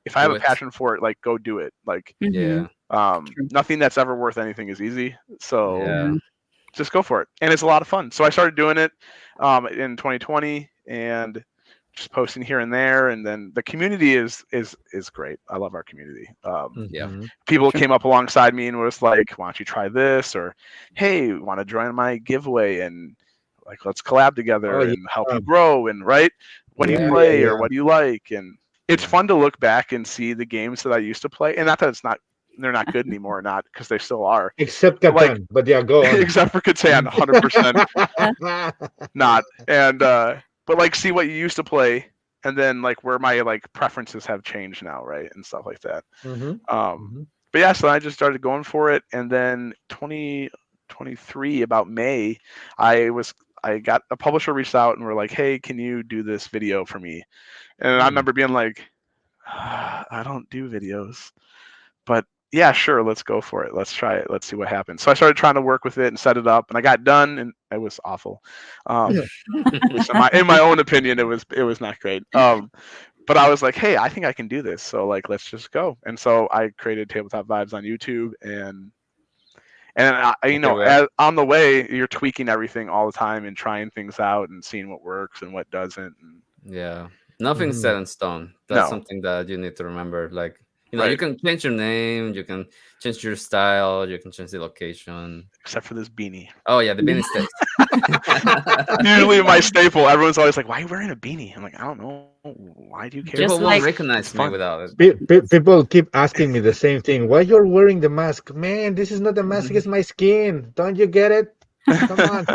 If I have do a it. passion for it, like go do it. Like Yeah, Mhm. True. nothing that's ever worth anything is easy. So yeah. Yeah. just go for it, and it's a lot of fun. So I started doing it in 2020, and just posting here and there, and then the community is great. I love our community. Yeah. Mhm. People True. came up alongside me and was like, "Why don't you try this?" or "Hey, want to join my giveaway?" and like, "Let's collab Oh together yeah, and help you grow." And right, what do you yeah, Mhm. yeah, play or yeah, what do you like? And it's yeah. fun to look back and see the games that I used to play, and not that it's not they're not good anymore, not because they still are, Except but like Catan, but yeah, go on. except for Catan, 100% not. And but like see what you used to play, and then like where my like preferences have changed now, right, and stuff like that. Hmm. Um, Hmm. but yeah, so I just started going for it, and then 2023 about May, I was I got a publisher reached out and were like, "Hey, can you do this video for me?" And I remember being like, "I don't do videos." But yeah, sure, let's go for it. Let's try it. Let's see what happens. So I started trying to work with it and set it up, and I got done, and it was awful. At least in my own opinion, it was not great. But I was like, hey, I think I can do this. So like, let's just go. And so I created Tabletop Vibes on YouTube, and Here we are. on the way, you're tweaking everything all the time and trying things out and seeing what works and what doesn't. And Yeah, nothing's Hmm. set in stone. That's no, something that you need to remember. Like, you right, can change your name, you can change your style, you can change the location. except for this beanie. Oh yeah, the beanie stays. Usually my staple. Everyone's always like, "Why are you wearing a beanie?" I'm like, "I don't know. Why do you care?" People Just won't like It's recognize me fun. without it. People keep asking me the same thing. Why you're wearing the mask? Man, this is not a mask, it's my skin. Don't you get it? Come on.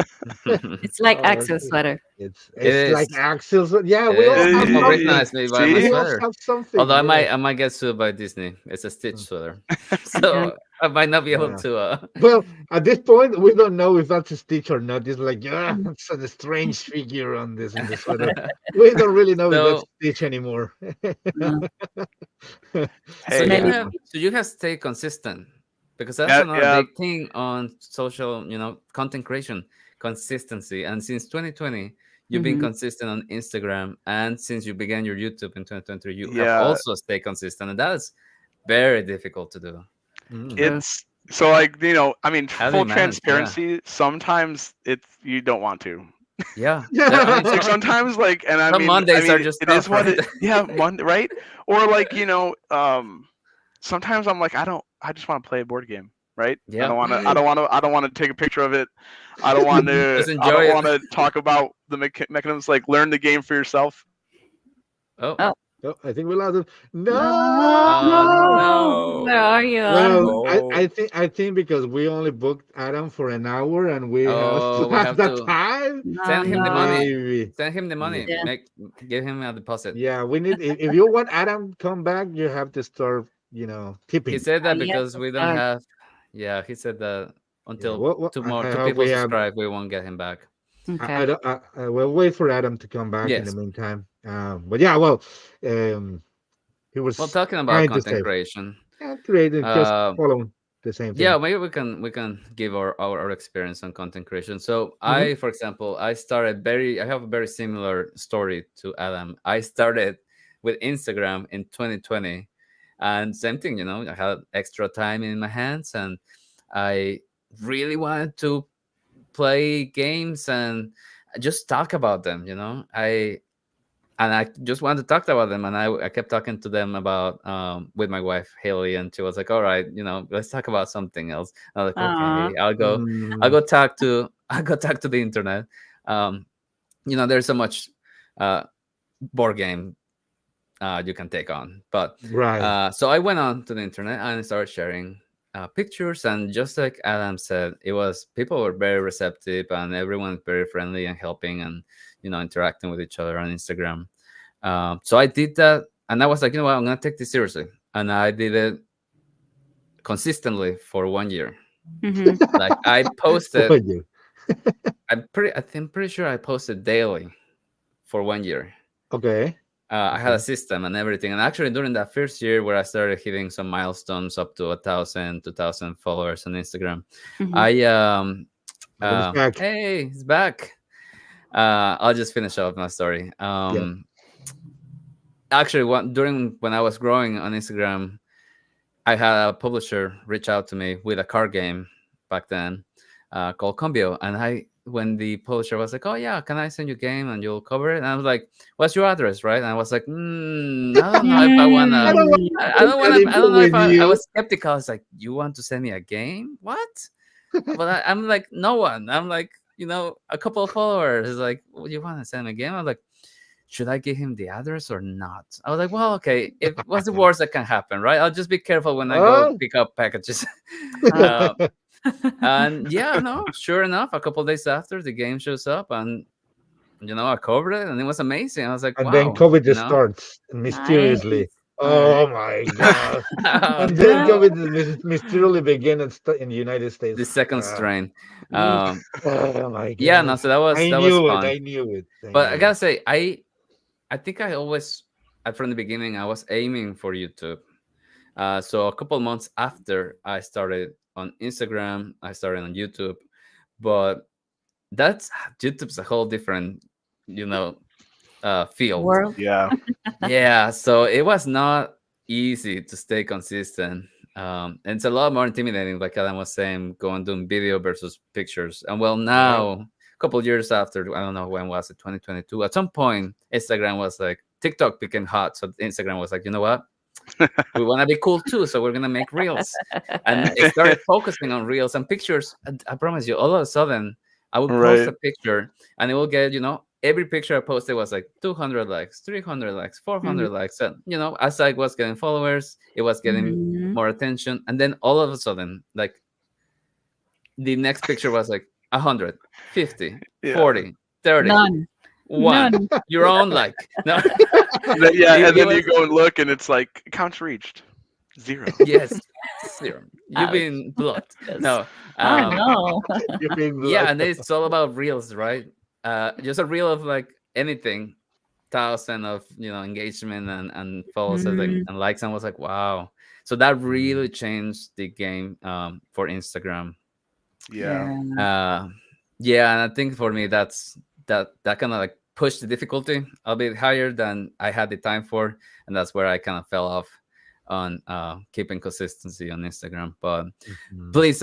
it's like Oh, Axel sweater. It it's like is. Axel's. Yeah, It we all is. have People something. recognize me by my We See, all sweater. have Although something. I Yes. might get sued by Disney. It's a Stitch Mm. sweater, Yeah. so I might not be able Yeah. to. Well, at this point, we don't know if that's a Stitch or not. It's like, yeah, it's a strange figure on this in the sweater. We don't really know if that's So Stitch anymore. No. so hey, you Smelly. have stayed consistent, because that's yeah, another yeah, big thing on social, content creation, consistency. And since 2020, you've been Mhm. consistent on Instagram, and since you began your YouTube in 2023, you have yeah. also stayed consistent, and that is very difficult to do. Mm. True. It's so like I mean, How do you full manage? Yeah, transparency. Sometimes it's you don't want to. yeah. I mean, Like sometimes like, and I some mean, I Mondays are mean, just it is tough, what right? it. Yeah, Monday, right? Or like sometimes I'm like, I just want to play a board game, right? I Yeah, don't want to. I don't want to. I don't want to take a picture of it. I don't want to. just I don't enjoy it. want to talk about the mechanisms. Like learn the game for yourself. Oh, Oh Oh, I think we lost it. no, No. no! no. Where are you, Well, Adam? Oh, I think because we only booked Adam for an hour and we have to oh, we have have that to time. No, send him the no. money. Maybe. Send him the Yeah. money. Yeah. Give him a deposit. Yeah, we need if you want Adam come back, you have to start, He tipping. said that Yes, because we don't start. have. Yeah, he said that Yeah. until Well, I two hope people we have. subscribe, we won't get him back. I Okay. don't. I will wait for Adam to come back in the Yes. meantime. But yeah, well, um, he Well, was talking about trying to content say, creation. yeah, creating just Um, follow the same yeah, thing. maybe we can give our experience on content creation. So Hmm. I, for example, I have a very similar story to Adam. I started with Instagram in 2020, and same thing, I had extra time in my hands, and I really wanted to play games and just talk about them. I just wanted to talk about them, and I kept talking to them about with my wife Haley, and she was like, "All right, let's talk about something else." I was like, Aw. "Okay, I'll go, I'll Mm, go talk to, I'll go talk to the internet." Um, there's so much uh, board game you can take on, but right. so I went on to the internet and started sharing pictures, and just like Adam said, people were very receptive, and everyone very friendly and helping, and interacting with each other on Instagram. So I did that, and I was like, I'm gonna take this seriously, and I did it consistently for 1 year. Mhm. Like I posted, Would you? I'm pretty sure I posted daily for 1 year. Okay. I had a Okay. system and everything, and actually during that first year where I started hitting some milestones up to 1,000, 2,000 followers on Instagram, Mhm. I Adam is back. hey, it's back. I'll just finish off my story. Yep. Actually, during when I was growing on Instagram, I had a publisher reach out to me with a card game back then called Combio, and when the publisher was like, "Oh yeah, can I send you a game and you'll cover it?" And I was like, "What's your address?" Right? And I was like, I don't know if I I wanna. don't want Mm. I to don't get wanna. I into don't know if with I you. was skeptical. I was like, "You want to send me a game? What?" But I'm like, no one. I'm like, a couple of followers is like, "Well, you want to send me a game?" I'm like, should I give him the address or not? I was like, well, okay. If what's the worst that can happen, right? I'll just be careful when I go Oh. pick up packages. Oh. uh, and yeah, no, sure enough, a couple of days after the game shows up, and I covered it, and it was amazing. I was like, And then wow, COVID just starts Nice. mysteriously. uh, Oh my God. oh, And then no, COVID mysteriously began in the United States. the second strain. Oof. Um, Oh my yeah, no, God. so that was fun. I knew it. I But I knew it. gotta say, I think I always, from the beginning, I was aiming for YouTube. So a couple months after I started on Instagram, I started on YouTube. But that's YouTube's a whole different, you know, field. World. Yeah. Yeah, so it was not easy to stay consistent. And it's a lot more intimidating, like Adam was saying, going doing video versus pictures. And well, Yeah. now a couple years after, I don't know when was it, 2022. At some point, Instagram was like TikTok became hot, so Instagram was like, you know what? We want to be cool too, so we're gonna make reels, and it started focusing on reels and pictures. And I promise you, all of a sudden, I would post Right. a picture, and it will get every picture I posted was like 200 likes, 300 likes, Mhm. 400 likes, and as I was getting followers, it was getting Mhm. more attention, and then all of a sudden, like the next picture was like 100, 50, Yeah. 40, 30, None. 1, None. your own like no, Yeah, and it then you was. go and look, and it's like accounts reached 0. Yes, serum. You've Ouch. been blocked. Yes. No, Oh no. You're being yeah, blocked. and it's all about reels, right? Just a reel of like anything, thousand of engagement and follows Mhm. and likes, and was like, wow. So that Mm. really changed the game for Instagram. Yeah. Yeah. Uh, yeah, and I think for me that kind of like pushed the difficulty a bit higher than I had the time for, and that's where I kind of fell off on keeping consistency on Instagram. But Mhm. please,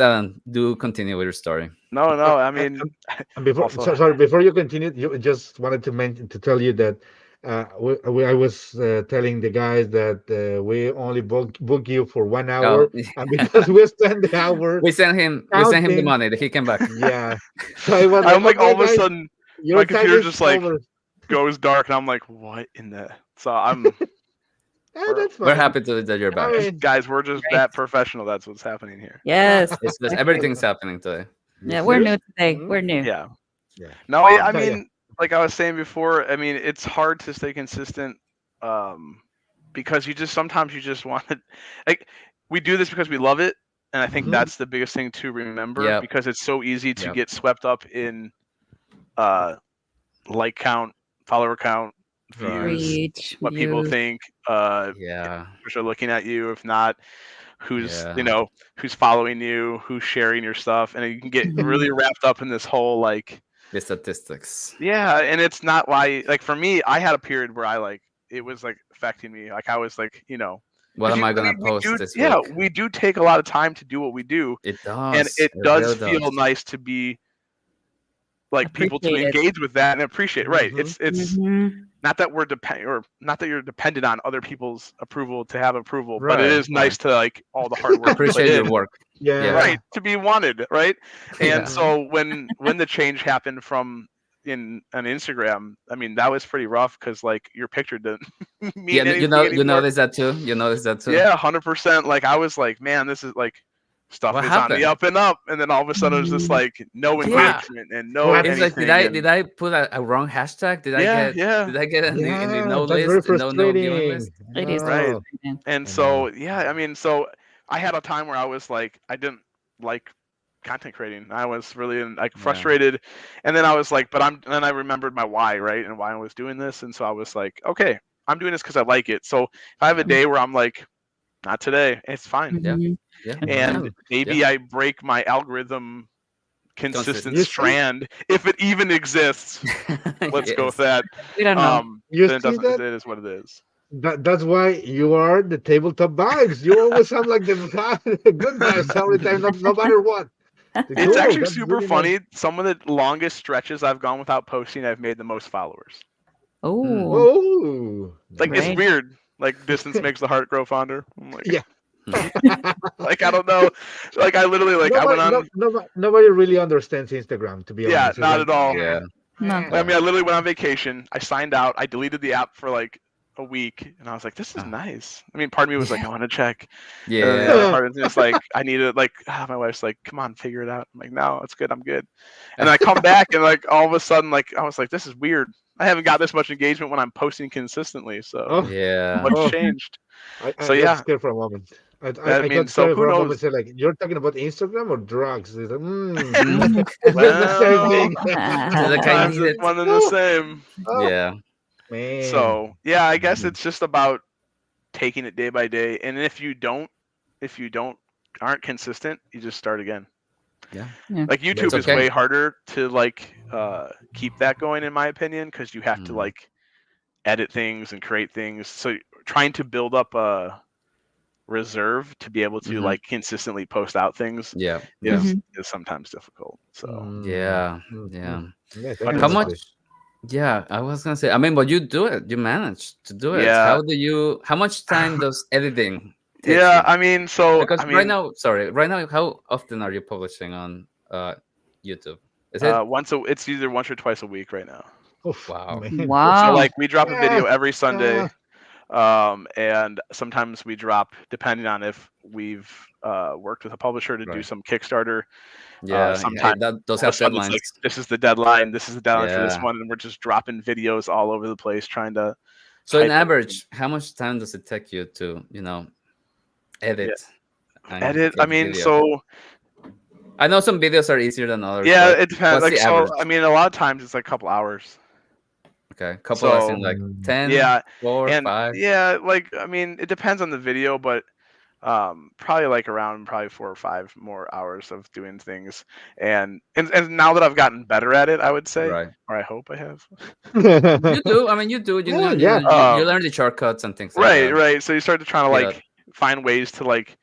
do continue with your story. No, Uh, no. I and, mean, and and before, also, sorry, before you continue, you just wanted to mention to tell you that I was telling the guys that we only book you for one Oh, hour, and because we spend the hour we sent him the counting, money that he came back. yeah. So I was like, I'm like all okay, of a guys, sudden your my time computer is just like over. goes dark, and I'm like, what in the? So we're That's We're fine. happy that you're I back. mean, guys, we're just Great. that professional. That's what's happening here. Yes, It's just exactly. everything's happening today. you Yeah, we're see? new today. Mhm. We're new. Yeah. Yeah. No, I So yeah. mean, like I was saying before, I mean, it's hard to stay consistent, um, because you just sometimes you just want to, like, we do this because we love it, and I think Hmm. that's the biggest thing to remember Yep. because it's so easy to Yep. get swept up in uh like count, follower count, Right. views, Reach, what people views. think, if Yeah. others are looking at you, if not, who's Yeah. who's following you, who's sharing your stuff, and you can get Mhm. really wrapped up in this whole like, The statistics. yeah, and it's not why, like, for me, I had a period where I like it was like affecting me, like I was like, What because am I I gonna mean, post this yeah, week? we do take a lot of time to do what we do, It and does. it It does really feel does. nice to be like people to Appreciate it. engage with that and appreciate. Right. Hmm. It's Mhm. not that we're not that you're dependent on other people's approval to have approval, but it Right, is right. nice to like all the hard work you put Appreciate your in. work. Yeah, Right, Yeah. to be wanted, right? And yeah, Hmm. so when the change happened from in on Instagram, I mean that was pretty rough because like your picture didn't yeah. mean anything You anymore. notice that too. You notice that too. Yeah, 100%. Like I was like, man, this is like stuff What is on the happened? up and up, and then all of a sudden it was just Mhm. like no Yeah, engagement and no What? it's like anything, did and I put a wrong hashtag? yeah, yeah, Did I get in the Yeah, no that's very list, no viewing frustrating. list? It is right. Oh, frustrating. And I know. so yeah, I mean, so I had a time where I was like, I didn't like content creating. I was really like Yeah, frustrated, and then I was like, but I'm. And then I remembered my why, right, and why I was doing this, and so I was like, okay, I'm doing this because I like it. So if I have a day where I'm like, not today, it's fine, yeah, Mhm. yeah. and Hmm. Yeah. maybe I break my algorithm consistent You Consistency. see? strand if it even exists. Let's go with Yes. that. We don't know. You Then it see doesn't. It that? is what it is. That's why you are the tabletop vibes. You always have like the good vibes every time, no matter what. It's Cool. actually That's super really nice. funny. Some of the longest stretches I've gone without posting, I've made the most followers. Mm. Oh, Oh, Like it's nice. great. weird. Like distance makes the heart grow fonder. I'm like, Yeah. like I don't know. Like I literally like I went on. Nobody really understands Instagram, to be Yeah, honest. It's not like, at all. Yeah, Not I eh. yeah, mean, I literally went on vacation. I signed out. I deleted the app for like a week, and I was like, "This is Ah. nice." I mean, part of me was like, "I want to check," and then the other yeah. part is just like, "I need to like." My wife's like, "Come on, figure it out." I'm like, "No, it's good. I'm good." And then I come back, and like all of a sudden, like I was like, "This is weird. I haven't got this much engagement when I'm posting consistently. So Oh, Yeah. what's oh, changed?" I So got yeah, scared for a moment. I I got mean, so scared who for a moment. knows? Say like, you're talking about Instagram or drugs? It's like, Mm. Mhm. it's the same Well, thing. She's like, I sometimes need it's it. one and the Oh, same. oh, Yeah. man. So yeah, I guess Mhm. it's just about taking it day by day, and if you don't aren't consistent, you just start again. Yeah. Yeah. Like It's YouTube is okay. way harder to like keep that going in my opinion because you have to Mm. like edit things and create things. So trying to build up a reserve to be able to Hmm. like consistently post out things Yeah. Yeah. is Mhm. is sometimes difficult. So, Mm, Yeah. mhm. Yeah. Yeah, but How it's definitely. much? Yeah, I was gonna say. I mean, but you do it. You manage to do it. yeah, How do you? How much time does editing takes yeah. you? I mean, so Because I mean, right now, how often are you publishing on YouTube? Is it? it's either once or twice a week right now. Oof, Wow. man. So Wow. like we drop a Ah, video every Sunday. ah. And sometimes we drop depending on if we've worked with a publisher to do Right. some Kickstarter. Yeah. Yeah. Sometimes Those all of a have sudden it's like deadlines. this is the deadline for this Yeah. one, and we're just dropping videos all over the place trying to So, in hype everything. average, how much time does it take you to, Yeah, edit and edit. I get the mean, video? so I know some videos are easier than others, yeah, but it depends. what's Like the so, average? I mean, a lot of times it's like a couple hours. Okay, couple as in So like Mm. 10, yeah, 4, and 5. yeah, like I mean, it depends on the video, but probably like around probably 4 or 5 more hours of doing things, and now that I've gotten better at it, I would say, Right. or I hope I have. You do. I mean, you do. Yeah, yeah. You learn the shortcuts and things like Right, that. right. So you start to try to Get a like find ways to like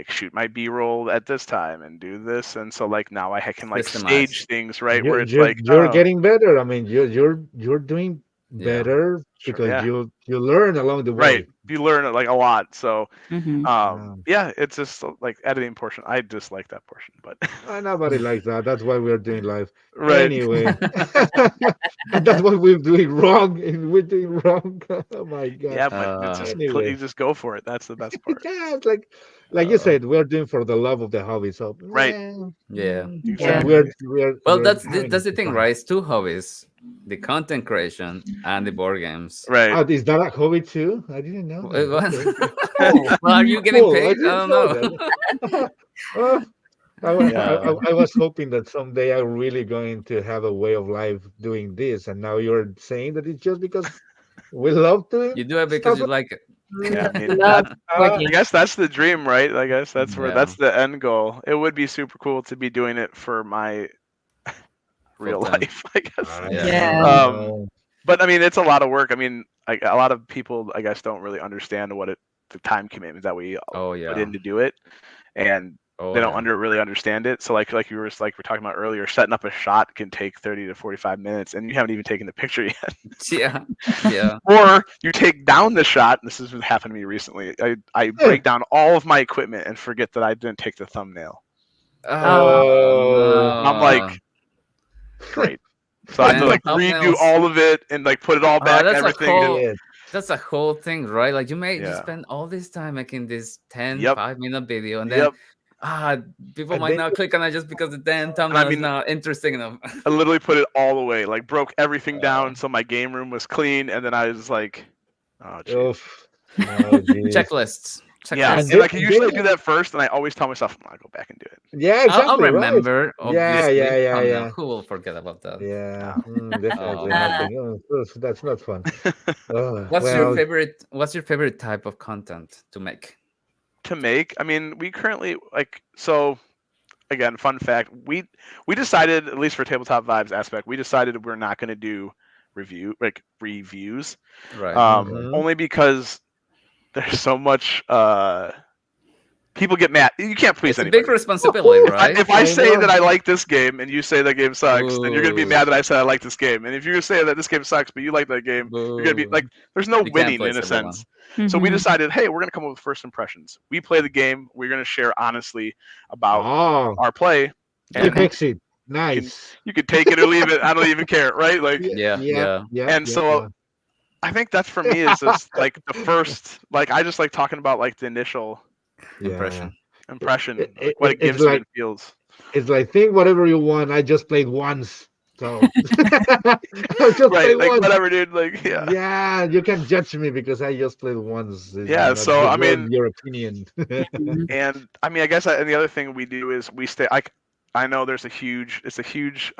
shoot my B-roll at this time and do this, and so like now I can like systemize. stage things right you where it's you like you're getting better. I mean, you're doing Yeah. better sure, because yeah, you learn along the right. way. You learn like a lot. So Mhm. yeah, it's just like editing portion. I just like that portion, but Nobody likes that. That's why we're doing live. right. Anyway, and that's what we're doing wrong. And we're doing wrong. Oh my god. Yeah, but it's Uh, just you Anyway, just go for it. That's the best part. yeah, it's like you uh, said, we're doing for the love of the hobby. So Right. yeah, yeah. Yeah. we're Exactly. Well, having that's the thing, fun. right? It's two hobbies: the content creation and the board games. Right. Oh, is that a hobby too? I didn't know that. Okay. Oh, Well, are you getting cool. I paid? I didn't don't know know. that. Oh, Yeah. I was hoping that someday I'm really going to have a way of life doing this, and now you're saying that it's just because we love doing You do it because stuff. you like it. Yeah, I mean Love that's Ah, I working. guess that's the dream, right? I guess that's where Yeah. that's the end goal. It would be super cool to be doing it for my Full real time. life, I guess. I Yeah. Yeah. Um, know. but I mean, it's a lot of work. I mean, like a lot of people, I guess, don't really understand what the time commitment that we all Oh put yeah. in to do it, and Oh they don't yeah. really understand it. So like you were like we're talking about earlier, setting up a shot can take 30 to 45 minutes, and you haven't even taken the picture yet. Yeah. Yeah. Or you take down the shot. And this has happened to me recently. I break down all of my equipment and forget that I didn't take the thumbnail. Oh Oh, And I'm no. like, great. So I have to Man, like redo thumbnails. all of it and like put it all back, That's a everything. And, whole shit. that's a whole thing, right? Like you yeah. spend all this time making this 10 Yep. 5 minute video, and then Yep. ah people And might then not click on it just because the damn And I thumbnail is mean, not interesting enough. I literally put it all away, like broke everything Uh, down so my game room was clean, and then I was like, oh jeez. oof. Oh, geez. checklists. Yeah, And Checklists. and then, like and then usually I do that first, and I always tell myself I'll go back and do it. yeah, I'll exactly, right. remember, Yeah, yeah, obviously. yeah, Thumbnail. yeah. Who will forget about that? Yeah, Yeah. definitely Oh. nothing. Oh, that's not fun. Oh, So well, What's your favorite type of content to make? to make, I mean, we currently like so again, fun fact, we decided at least for tabletop vibes aspect, we decided we're not going to do reviews, Right. Right. mhm. only because there's so much people get mad. You can't please It's a big anybody. responsibility, right? If I I say that know. I like this game and you say that game sucks, then you're gonna be Boo. mad that I said I like this game. And if you say that this game sucks but you like that game, you're gonna be Boo. like, there's no You can't winning in please a everyone. sense. So we Mhm. decided, hey, we're gonna come up with first impressions. We play the game. We're gonna share honestly about Oh, our play, you and Yeah. hey, fix it. you can Nice. you can take it or leave it. I don't even care, right? Like, Yeah, Yeah. yep, Yeah. yep, and yep, so yep. I think that's for me is just like the first, like I just like talking about like the initial Yeah. Impression. impression, like what it It's gives me like and feels. think whatever you want. I just played once, so I just Right, played like once. whatever, dude. Like, yeah. Yeah, you can judge me because I just played once. It's Yeah, not so I your mean, opinion. Mhm. and I mean, I guess and the other thing we do is we stay. I know it's a huge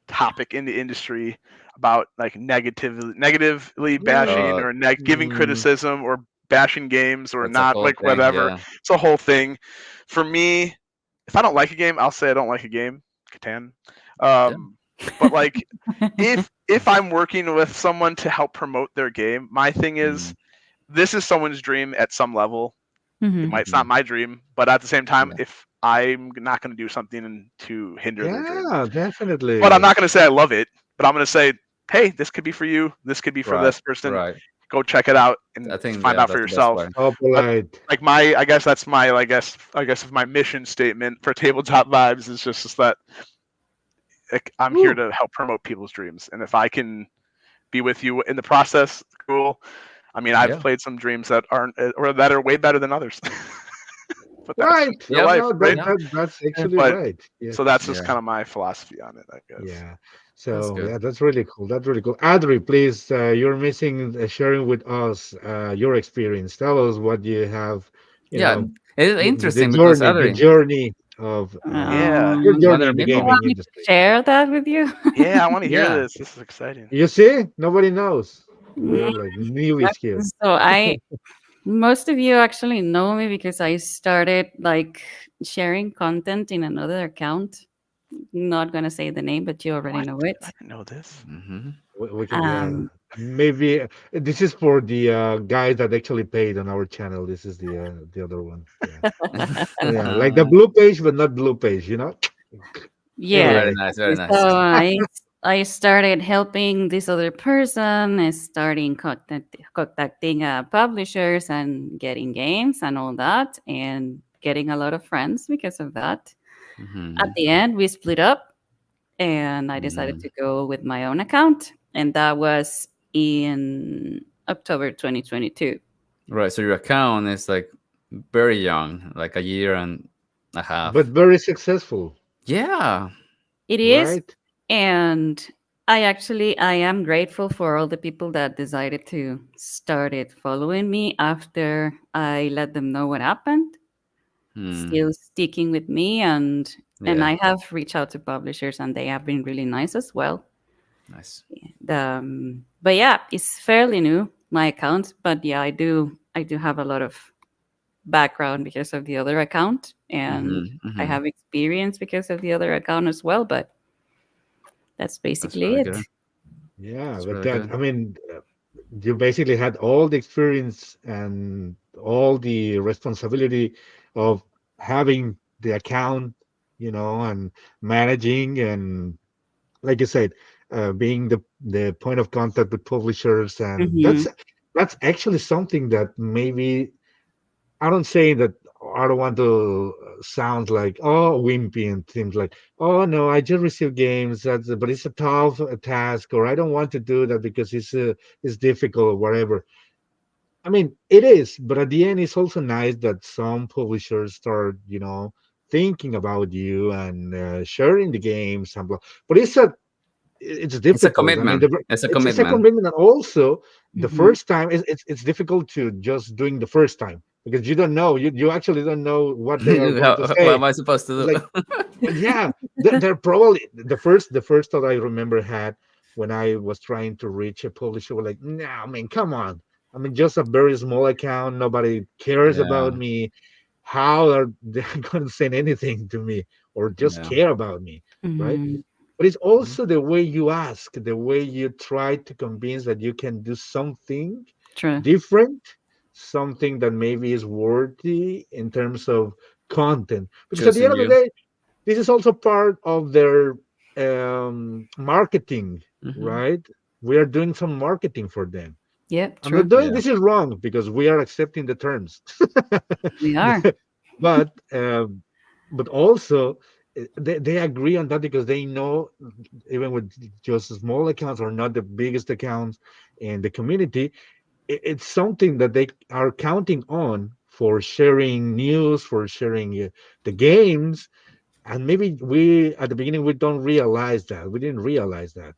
topic in the industry about like negatively bashing Mm, Uh, or giving mm, criticism or bashing games or that's a not whole like thing. whatever. Yeah. It's a whole thing. For me, if I don't like a game, I'll say I don't like a game. Catan. Yeah. But like if I'm working with someone to help promote their game, my thing Mm, is this is someone's dream at some level. Mhm. It's not mhm. my dream, but at the same time, Yeah. if I'm not going to do something to hinder their dream, yeah, but I'm definitely. not going to say I love it, but I'm going to say, hey, this could be for you, this could be for Right. this person. Right. Go check it out I and think find yeah, out for that's the best yourself. way. So But polite. like I guess that's my, I guess my mission statement for tabletop vibes is just that like, I'm here Woo. to help promote people's dreams, and if I can be with you in the process, cool. I mean, I've Yeah. played some dreams that aren't or that are way better than others. But that's Right. real Yeah. life, No, right? Yeah. that's actually But right. Yeah. so that's just Yeah. kind of my philosophy on it, I guess. Yeah. That's So good. yeah, that's really cool. That's really cool. Adri, please, you're missing sharing with us your experience. Tell us what you have, you Yeah. know, It is the interesting because journey, the Adri, journey of Yeah, your one journey of in the the people. You want gaming me to industry. share that with you? yeah, I want to hear Yeah. this. This is exciting. You see, nobody knows. Mm, We're like newbies here. So most of you actually know me because I started like sharing content in another account. Not gonna say the name, but you already What? know I it. didn't know this. Hmm. We can, yeah. Um, Maybe this is for the guys that actually paid on our channel. This is the other one. Yeah. Yeah, like the blue page, but not blue page, you know? yeah. Very Anyway, nice. Very So nice. I started helping this other person, starting contacting publishers and getting games and all that, and getting a lot of friends because of that. At Hmm. the end, we split up, and I decided Hmm. to go with my own account, and that was in October 2022. Right. So your account is like very young, like a year and a but half. very successful, Yeah. It is, right? and I am grateful for all the people that decided to started following me after I let them know what happened, Hmm. still sticking with me, and Yeah. I have reached out to publishers and they have been really nice as well. Nice. But yeah, it's fairly new, my account, but yeah, I do have a lot of background because of the other account, and Hmm. I Hmm. have experience because of the other account as well, but that's That's basically really it. good. Yeah, That's but really that good. I mean, you basically had all the experience and all the responsibility of having the account, and managing, and like you said, being the point of contact with publishers, and Hmm. that's actually something that maybe I don't say that. I don't want to sound like wimpy and things like no, I just receive games, but it's a tough task, or I don't want to do that because it's difficult or whatever. I mean, it is, but at the end, it's also nice that some publishers start, thinking about you and sharing the games and blah. But it's It's a difficult. I mean, commitment. It's a it's a commitment. commitment, and also the Hmm. first time it's difficult to just doing the first time because you don't know, you actually don't know what they are going to What say. am I supposed It's to like, do? well, yeah, they're probably the first thought I remember had when I was trying to reach a publisher. Were like, no, I mean, come on. I mean, just a very small account. Nobody cares Yeah, about me. How are they going to send anything to me or just yeah. care about me, right? Hmm. But it's Mhm. also the way you ask, the way you try to convince that you can do something True. different, something that maybe is worthy in terms of content. Because at the Choosing end of the you. day, this is also part of their marketing, Hmm. right? We are doing some marketing for them. Yep. I'm not True. doing Yeah, this is wrong because we are accepting the terms. We are. but but also they agree on that because they know even with just small accounts or not the biggest accounts in the community, it's something that they are counting on for sharing news, for sharing the games. And maybe we at the beginning we don't realize that we didn't realize that,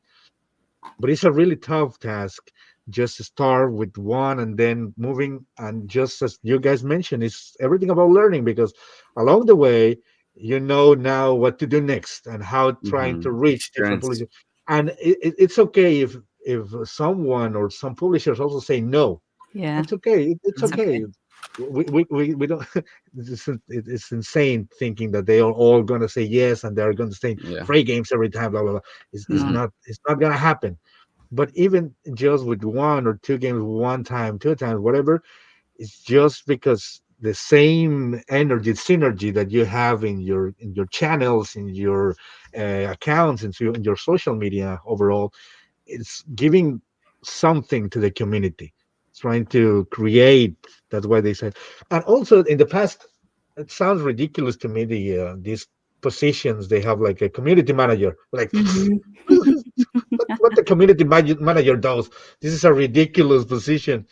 but it's a really tough task just to start with one and then moving. And just as you guys mentioned, it's everything about learning because along the way you know now what to do next and how trying to reach different experience. publishers. And it's okay if someone or some publishers also say no. Yeah. It's okay. It's It's Mhm. okay. okay. We don't. It's insane thinking that they are all going to say yes and they're going to say Yeah, free games every time. Blah blah blah. It's No. hmm not. It's not going to happen. But even just with one or two games, one time, two times, whatever, it's just because the same energy, synergy that you have in your channels, in your accounts, in your social media overall, it's giving something to the community. It's trying to create. That's why they said. And also in the past, it sounds ridiculous to me. These positions they have like a community manager. Like Hmm. what the community manager does. This is a ridiculous position.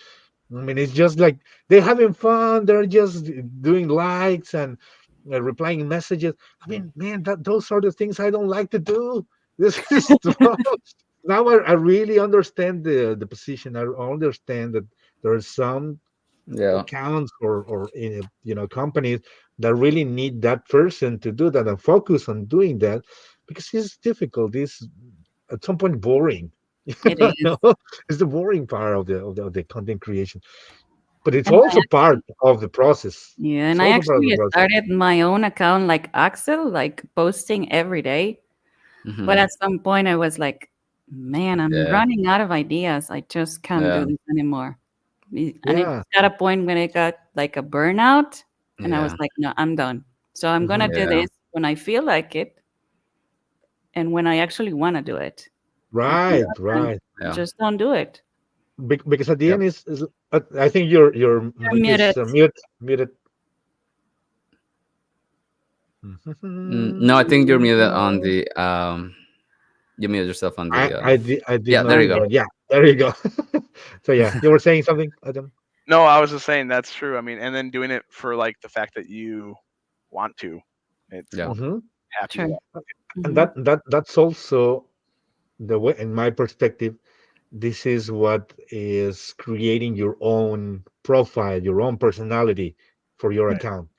I mean, it's just like they're having fun. They're just doing likes and replying messages. I mean, man, those are the things I don't like to do. This is now I really understand the position. I understand that there are some yeah, accounts or companies that really need that person to do that and focus on doing that because it's difficult. It's at some point boring. It is. know? It's the boring part of the content creation, but it's And also part of the process. yeah, It's and I also part of the actually process. started my own account like Axel, like posting every day. But hmm at some point, I was like, man, I'm yeah, running out of ideas. I just can't do yeah, this anymore. And it Yeah, got a point when it got like a burnout, and I was yeah, like, no, I'm done. So I'm gonna hmm do yeah, this when I feel like it and when I actually want to do it. If right, not, then right. yeah. just don't do it. Because at the Yep. end is I think your You're mic is muted. muted. No, I think you're muted on the you mute yourself on I the I did I did yeah, not there you go. ignore. Yeah, there you go. So yeah, you were saying something, Adam. No, I was just saying that's true. I mean, and then doing it for like the fact that you want to. It's Yeah. what Hmm happy True. about. And Hmm. that's also the way, in my perspective, this is what is creating your own profile, your own personality for your Right. account.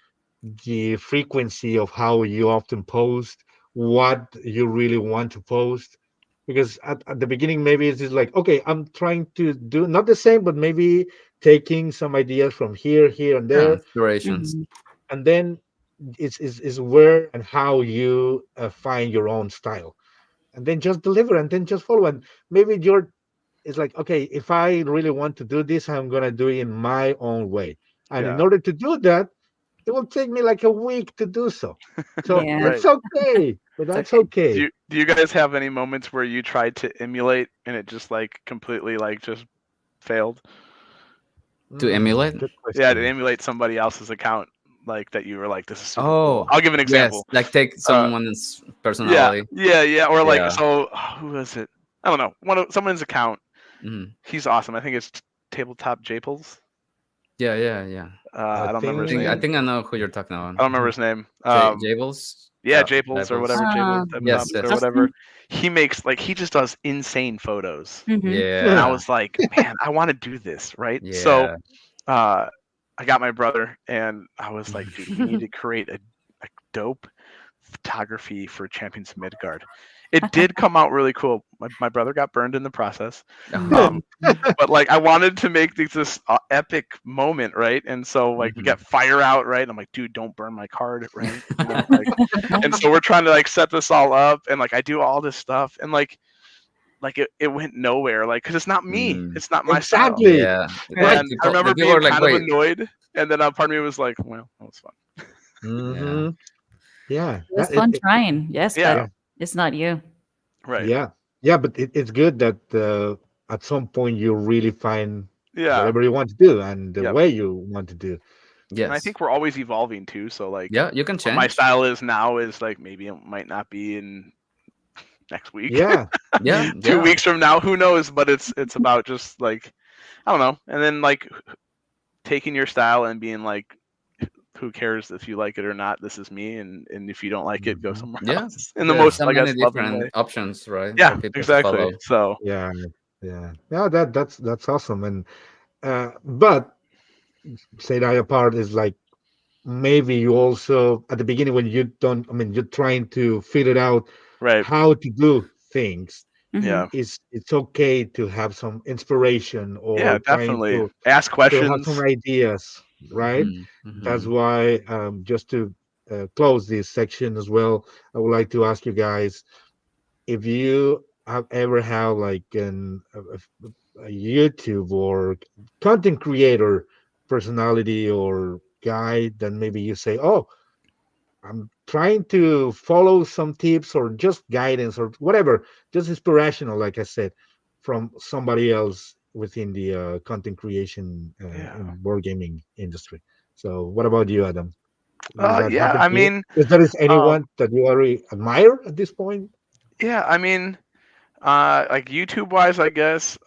The frequency of how you often post, what you really want to post. Because at the beginning, maybe it's just like, okay, I'm trying to do not the same, but maybe taking some ideas from here, and Yeah, there. inspirations. Hmm. And then it's where and how you find your own style. And then just deliver and then just follow. And maybe it's like, okay, if I really want to do this, I'm going to do it in my own way. And in Yeah. order to do that, it will take me like a week to do so. So Yeah. Right. it's okay, but It's that's okay. Do okay. you guys have any moments where you tried to emulate and it just like completely like just failed? To emulate? Good Yeah, to question. emulate somebody else's account, like that you were like, this is super cool. Oh, I'll give an yes. example. Like take Uh, someone's yeah, personality. yeah, or like Yeah. so. Who was it? I don't know. Someone's account. Mhm. He's awesome. I think it's Tabletop Japles. Yeah, yeah, yeah. I I don't remember his think. I name. think I know who you're talking about. I don't remember his name. Jables? Yeah, Japles or whatever, Yes, Tabletops or yes. whatever. He makes like he just does insane photos, Mm-hmm. and I Yeah. was like, man, I want to do this, right? So Yeah. uh, I got my brother, and I was like, dude, we need to create a dope photography for Champions of Midgard. It did come out really cool. My brother got burned in the process. Oh. But like I wanted to make this epic moment, right? And so like we Mhm. got fire out, right? And I'm like, dude, don't burn my card, right? You know, like, and so we're trying to like set this all up, and like I do all this stuff, and like it went nowhere, like because it's not me, Mm. it's not my style. Exactly. Yeah. Right. And I The remember people being are like, kind of wait. annoyed, and then part of me was like, well, that was fun. Yeah. hmm Yeah. It was fun trying, yes, but Yeah, Yeah. it's not you. right. Yeah. Yeah. But it's good that at some point you really find Yeah, whatever you want to do and the yep. way you want to do. And I Yes. think we're always evolving too. So like Yeah, you can what my change. style is now is like maybe it might not be in next week. Yeah. Yeah, 2 weeks from now, who knows? But it's about just like I don't know, and then like taking your style and being like, who cares if you like it or not? This is me, and if you don't like it, go hmm somewhere yeah. else in the There's most, so I many guess, loving different way. options, right, for Yeah, people to exactly. follow. So Yeah. Yeah. Yeah. That's awesome. And but say that apart is like maybe you also at the beginning when you don't. I mean, you're trying to figure out right, how to do things. Mm-hmm. yeah, It's okay to have some inspiration yeah, or trying definitely. Ask to have some questions. ideas, right? Hmm. That's Hmm. why just to close this section as well, I would like to ask you guys if you have ever had like a YouTube or content creator personality or guy that maybe you say, oh, I'm trying to follow some tips or just guidance or whatever, just inspirational, like I said, from somebody else within the content creation Yeah. in board gaming industry. So, what about you, Adam? Does that Yeah. happen I to you? mean, Is there is um, anyone that you already admire at this point? yeah. I mean, like YouTube wise, I guess.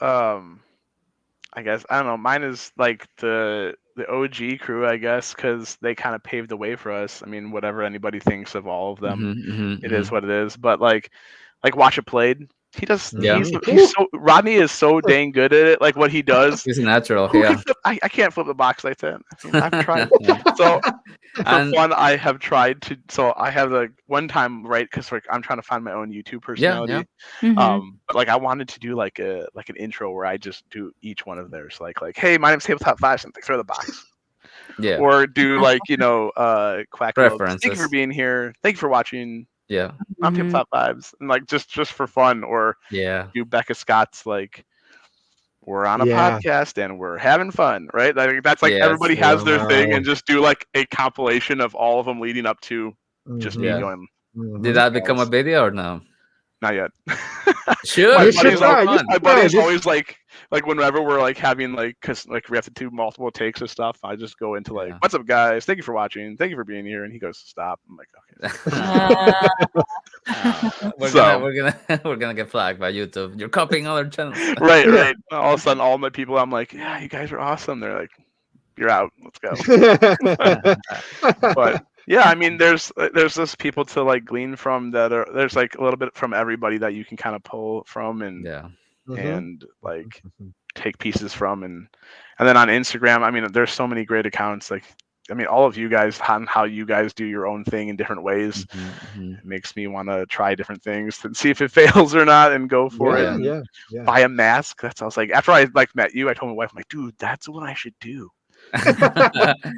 I guess I don't know. Mine is like the OG crew, I guess, because they kind of paved the way for us. I mean, whatever anybody thinks of all of them, Hmm. Hmm. it is Hmm. what it is. But like Watch It Played. He does. Yeah, He's so Rodney is so dang good at it. Like what he does. it's natural. Who can Yeah. flip? I can't flip the box like that. I mean, I've tried. So for And fun, I have tried to. So I have like one time, right? Because like I'm trying to find my own YouTube yeah, yeah. personality. Mm-hmm. But like I wanted to do like an intro where I just do each one of theirs. Like hey, my name's Tabletop Five. Something throw the box. Yeah. Or do like Quack Lopes. Thank you for Preferences. being here. Thank you for watching. Yeah. I'm Mm-hmm. Tabletop Vibes, and like just for fun. Or Yeah. do Becca Scott's like we're on a Yeah. podcast and we're having fun, right? Like that's like Yes. everybody has their thing, Wow. and just do like a compilation of all of them leading up to just me hmm Yeah. going, Did hmm that become a guys, video or no? not yet. my Should. You Should should buddy's be al- try. You fun. should my try. buddy's always like whenever we're like having like because like we have to do multiple takes of stuff, I just go into like, Yeah. what's up guys, thank you for watching, thank you for being here, and he goes, stop. I'm like, okay. Uh, We're gonna So we're gonna we're gonna get flagged by YouTube. You're copying other channels. right, all of a sudden all my people, I'm like, yeah, you guys are awesome. They're like, you're out, let's go. But yeah, I mean, there's just people to like glean from that are there's like a little bit from everybody that you can kind of pull from Yeah. Mhm. and like take pieces from and then on Instagram, I mean, there's so many great accounts. Like, I mean, all of you guys on how you guys do your own thing in different ways. Hmm. It makes me want to try different things and see if it fails or not and go for it Yeah, Yeah. and yeah, yeah. buy a mask. That's I was like after I like met you, I told my wife, I'm like, dude, that's what I should do.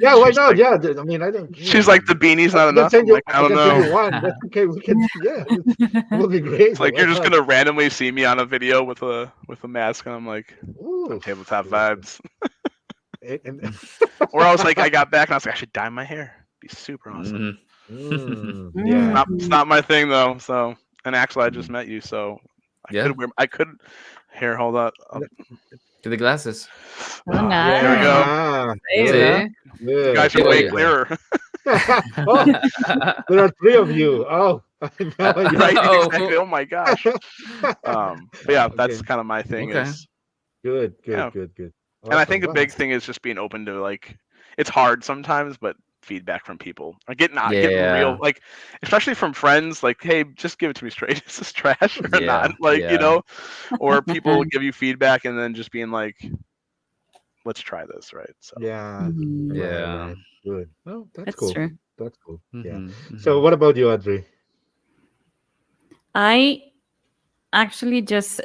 Yeah, why She's not? like, Yeah, I mean, she's like, the beanie's not I can enough. send I'm you. like, I I don't can send know. you one. That's okay. We can. Yeah, it will be great. It's like Why you're just not? gonna randomly see me on a video with a mask, and I'm like, I'm Ooh, tabletop listen. vibes. And Or I was like, I got back and I was like, I should dye my hair. Be super awesome. Yeah. It's not my thing though. So, and actually, I just Mhm. met you, so Yeah, I could. Here, hold up. to the glasses. Oh, There we nice. go. Ah, There you go. good. See? You guys Good. are See what There way you you. go. clearer, Oh, there are three of you. Oh, now I right? Oh, Exactly. Oh my gosh. But yeah, Okay. that's kind of my thing. okay. Is Good, good, yeah, good, good. and I Awesome. think the Wow. big thing is just being open to like. It's hard sometimes, but feedback from people, or getting real, Yeah, like especially from friends, like, hey, just give it to me straight. Is this trash or not? yeah, Like, yeah. or people give you feedback and then just being like, let's try this, right? So Yeah. Mhm. Right, Yeah. right. Good. Well, that's That's cool. true. That's cool. Yeah. Hmm, So hmm. what about you, Adri? I actually just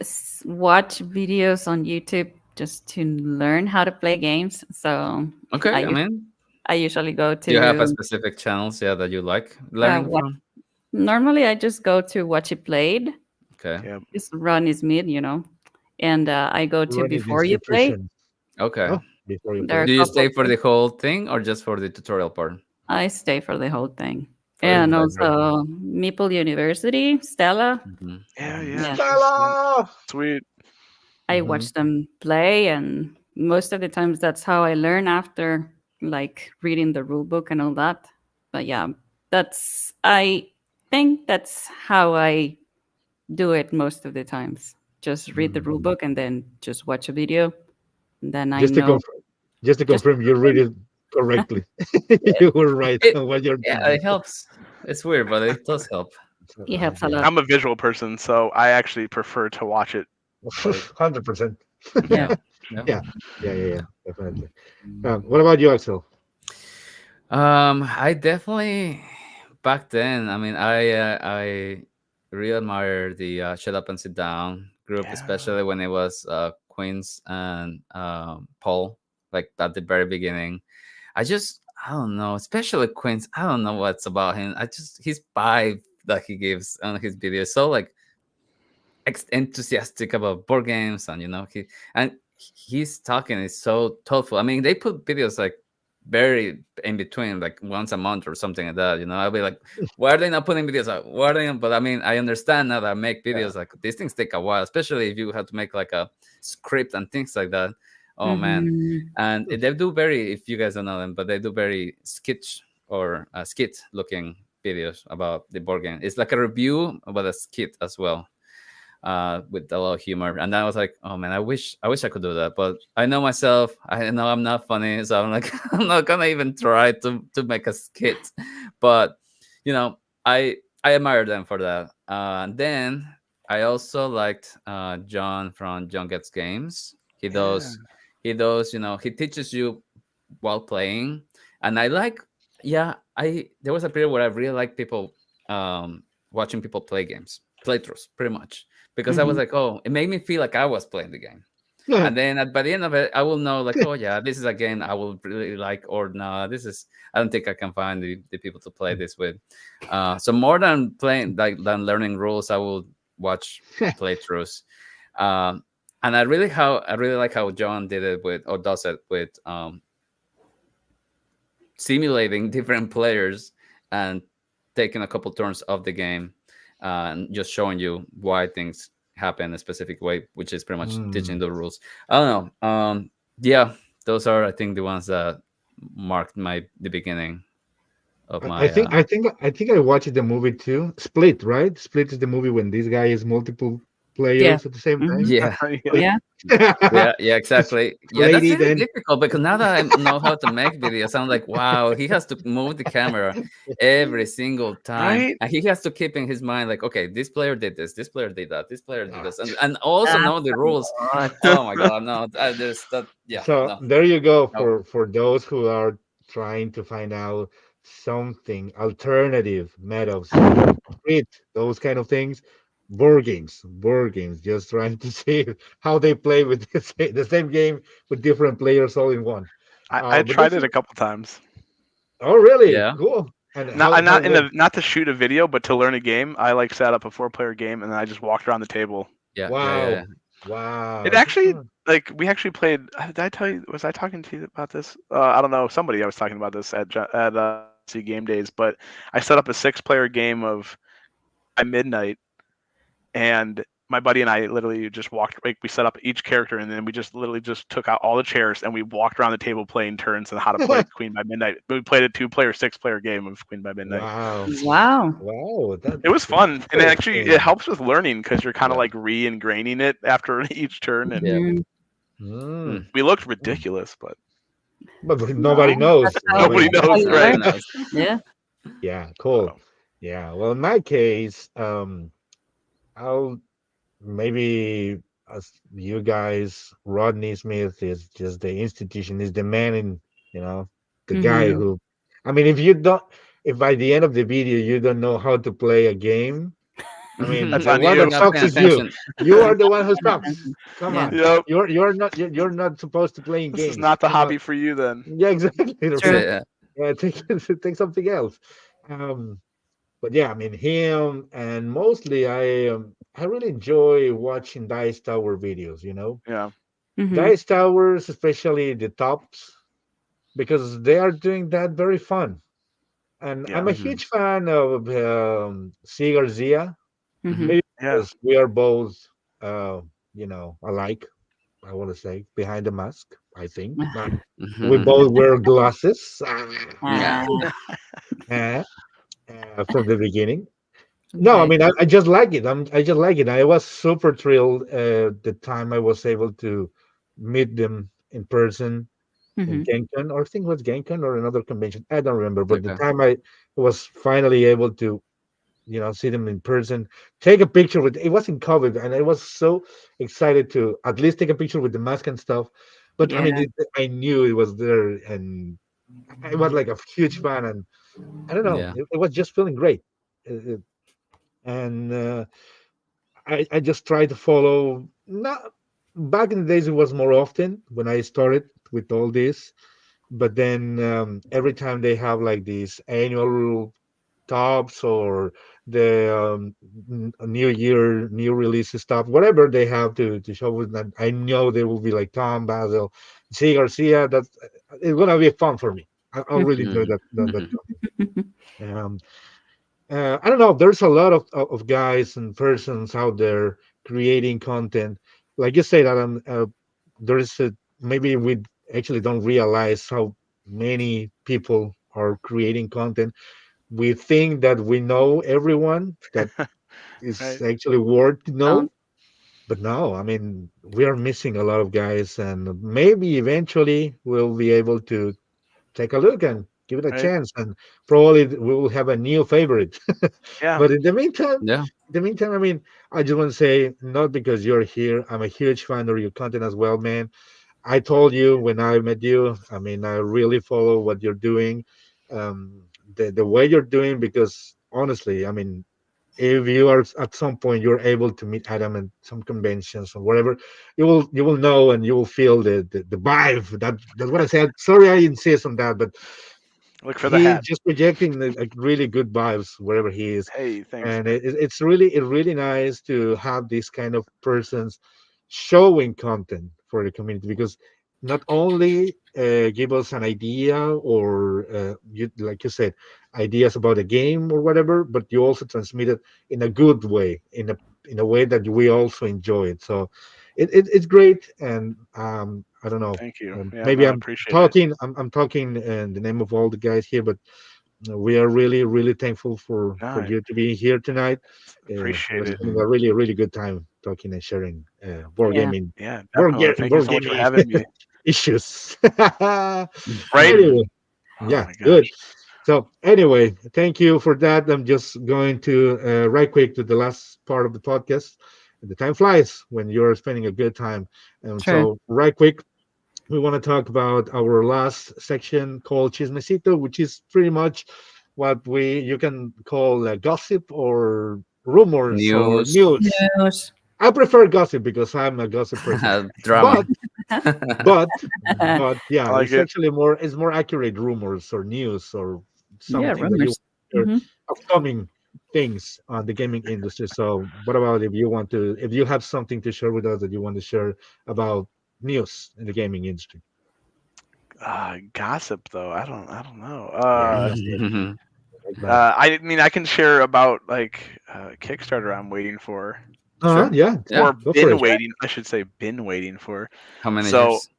watch videos on YouTube just to learn how to play games. So I Okay, I us- mean, I usually go do you have a to specific channels, yeah, that you like learning what from? normally I just go to Watch It Played. Okay, yeah, Just run is mid, and I go to Run is Before You Play. institution. okay. Oh, before you There are play. a Do you couple. stay for the whole thing or just for the tutorial part? I stay for the whole thing. Very And nice. Very nice. also Maple University, Stella. Hmm, yeah, hmm. yeah. Yeah, She's Stella! sweet. I Mm-hmm. watch them play, and most of the times that's how I learn after like reading the rule book and all that. But yeah, I think that's how I do it most of the times. Just read the rule Mm-hmm. book and then just watch a video. And then I Just to know confirm, just to just confirm, you read it correctly. You were right It, on what you're yeah, thinking. it helps. It's weird, but it does help. it helps a Yeah, lot. I'm a visual person, so I actually prefer to watch it play. 100%. Yeah, Yeah. yeah. Yeah, yeah, yeah, yeah, definitely. What about you, Axel? I definitely back then. I mean, I really admire the Shut Up and Sit Down group, Yeah, especially when it was Queens and Paul, like at the very beginning. I don't know, especially Queens. I don't know what's about him. I just his vibe that he gives on his videos, so like enthusiastic about board games, and his talking is so thoughtful. I mean, they put videos like very in between, like once a month or something like that. I'll be like, why are they not putting videos out? Why are they not? But I mean, I understand now that I make Yeah. videos, like these things take a while, especially if you have to make like a script and things like that. Oh man. Hmm. And they do very, if you guys don't know them, but they do very sketch or skit looking videos about the board game. It's like a review but a skit as well, with a lot of humor. And I was like, oh man, I wish I could do that, but I know myself. I know I'm not funny, so I'm like, I'm not gonna even try to make a skit. But you know, I admire them for that. And then I also liked John from John Gets Games. He yeah, does he does he teaches you while playing, and I like. Yeah, I there was a period where I really liked people watching people play games, playthroughs, pretty much, because I was Hmm. like, oh, it made me feel like I was playing the game. Yeah. And then by the end of it, I will know, like, oh yeah, this is a game I will really like, or no, I don't think I can find the people to play this with. So more than playing, like than learning rules, I will watch playthroughs. Um, and I really like how John did it with, or does it with, simulating different players and taking a couple turns of the game, and just showing you why things happen a specific way, which is pretty much teaching Mm. the rules. I don't know. Yeah, those are, I think, the ones that marked the beginning of I my. think I watched the movie too. Split, right? Split is the movie when this guy is multiple Yeah. players at the same Hmm. time. Yeah, yeah. Yeah. yeah, exactly. Yeah, Split that's it really and difficult because now that I know how to make videos, I'm like, wow, he has to move the camera every single time, Right. and he has to keep in his mind, like, okay, this player did this player did that, this player did Ah. this, and also know That's the a rules. lot. Oh my god, no, there's that. Yeah, So no, there you go no. for those who are trying to find out something alternative methods to treat those kind of things. Board games, just trying to see how they play with the same game with different players all in one. I But tried that's it a couple times. oh really Yeah, cool. And Not how not in was the not to shoot a video, but to learn a game. I like set up a 4-player game and then I just walked around the table. yeah, yeah, yeah, yeah. wow It wow that's actually, fun. like, we actually played. Did I tell you? Was I talking to you about this? I don't know. Somebody I was talking about this at Galaxy game days, but I set up a 6-player game of by midnight, and my buddy and I literally just walked. Like, we set up each character, and then we just literally just took out all the chairs and we walked around the table playing turns and how to play Queen by Midnight. We played a 2-player, 6-player game of Queen by Midnight. Wow. Wow. Wow. It was fun, and actually it interesting. helps with learning because you're kind of Yeah. like re-ingraining it after each turn. And Yeah. Mhm. Mm. we looked ridiculous, but But nobody knows. That's how nobody it knows, works. right? knows. Yeah. Yeah, cool. So, Yeah. Well, in my case, I'll maybe as you guys, Rodney Smith is just the institution, is the man in, you know, the guy Mhm. who, I mean, if you don't, if by the end of the video you don't know how to play a game, I mean, that's the on one You're that you. not sucks paying is you. attention. You are the one who sucks. Come Yeah. on, Yep. you're not supposed to play in This is games. not the Come on. hobby for you then. Yeah, exactly. That's True. it, yeah. Yeah, take take something else. Um, but yeah, I mean him, and mostly I really enjoy watching Dice Tower videos. You know, Yeah. Mhm. Dice Towers, especially the tops, because they are doing that very fun. And Yeah. I'm a Hmm. huge fan of C Garcia, Hmm. Mhm. maybe Yeah. because we are both, uh, alike. I want to say behind the mask. I think we Hmm. both wear glasses Yeah. uh, from the beginning. No, I Okay. mean I just like it. I just like it. I was super thrilled the time I was able to meet them in person in Mhm. Genkan, or I think it was Genkan or another convention. I don't remember. But the Okay. time I was finally able to, see them in person, take a picture with. It was in COVID, and I was so excited to at least take a picture with the mask and stuff. But I Yeah. mean, I knew it was there, and I was like a huge fan, and I don't know, Yeah. it was just feeling great. Uh, and I just try to follow. Not back in the days, it was more often when I started with all this. But then every time they have like these annual tops or the New Year, new releases stuff, whatever they have to show with that, I know they will be like Tom Basil, C Garcia. That's it's gonna be fun for me. I'll really enjoy Hmm. that Hmm. um, I don't know. There's a lot of guys and persons out there creating content. Like you say that there is maybe we actually don't realize how many people are creating content. We think that we know everyone that is Right. actually worth to Oh. know, but no. I mean, we are missing a lot of guys, and maybe eventually we'll be able to take a look and give it a Right. chance, and probably we will have a new favorite. Yeah. But Yeah. in the meantime, I mean, I just want to say, not because you're here, I'm a huge fan of your content as well, man. I told you when I met you, I mean, I really follow what you're doing, um, the way you're doing, because honestly, I mean, if you are at some point you're able to meet Adam at some conventions or whatever, you will know and you will feel the vibe. That's what I said. Sorry, I insist on that, but Look for the he's hat. just projecting like really good vibes wherever he is, Hey, thanks, and man. it's really nice to have these kind of persons showing content for the community, because not only give us an idea or like you said, ideas about a game or whatever, but you also transmit it in a good way, in a way that we also enjoy it. So it's great, and I don't know, Thank you. Yeah, no, maybe I appreciate it. I'm talking in the name of all the guys here, but we are really, really thankful No, for I you to be here tonight. appreciate We're it. spending Hmm. a really, really good time talking and sharing Yeah. Yeah, definitely. Thank you board so much for gaming having me. issues. Right? Anyway, Oh yeah, my good. gosh. So anyway, thank you for that. I'm just going to right quick to the last part of the podcast. The time flies when you're spending a good time, and True. so right quick, we want to talk about our last section called Chismecito, which is pretty much what we you can call gossip or rumors or News. news. News. I prefer gossip because I'm a gossip person. Drama. But but but I yeah, like it's it. actually more accurate rumors or news or Yeah, something that you rumors. hear, Hmm. upcoming things on the gaming industry. So what about if you have something to share with us that you want to share about news in the gaming industry? Gossip though. I don't know. Yeah, gossip like that. I mean, I can share about like Kickstarter I'm waiting for, Uh-huh, Sure. yeah, Yeah. or go for been it. waiting. I should say been waiting for. How many So years?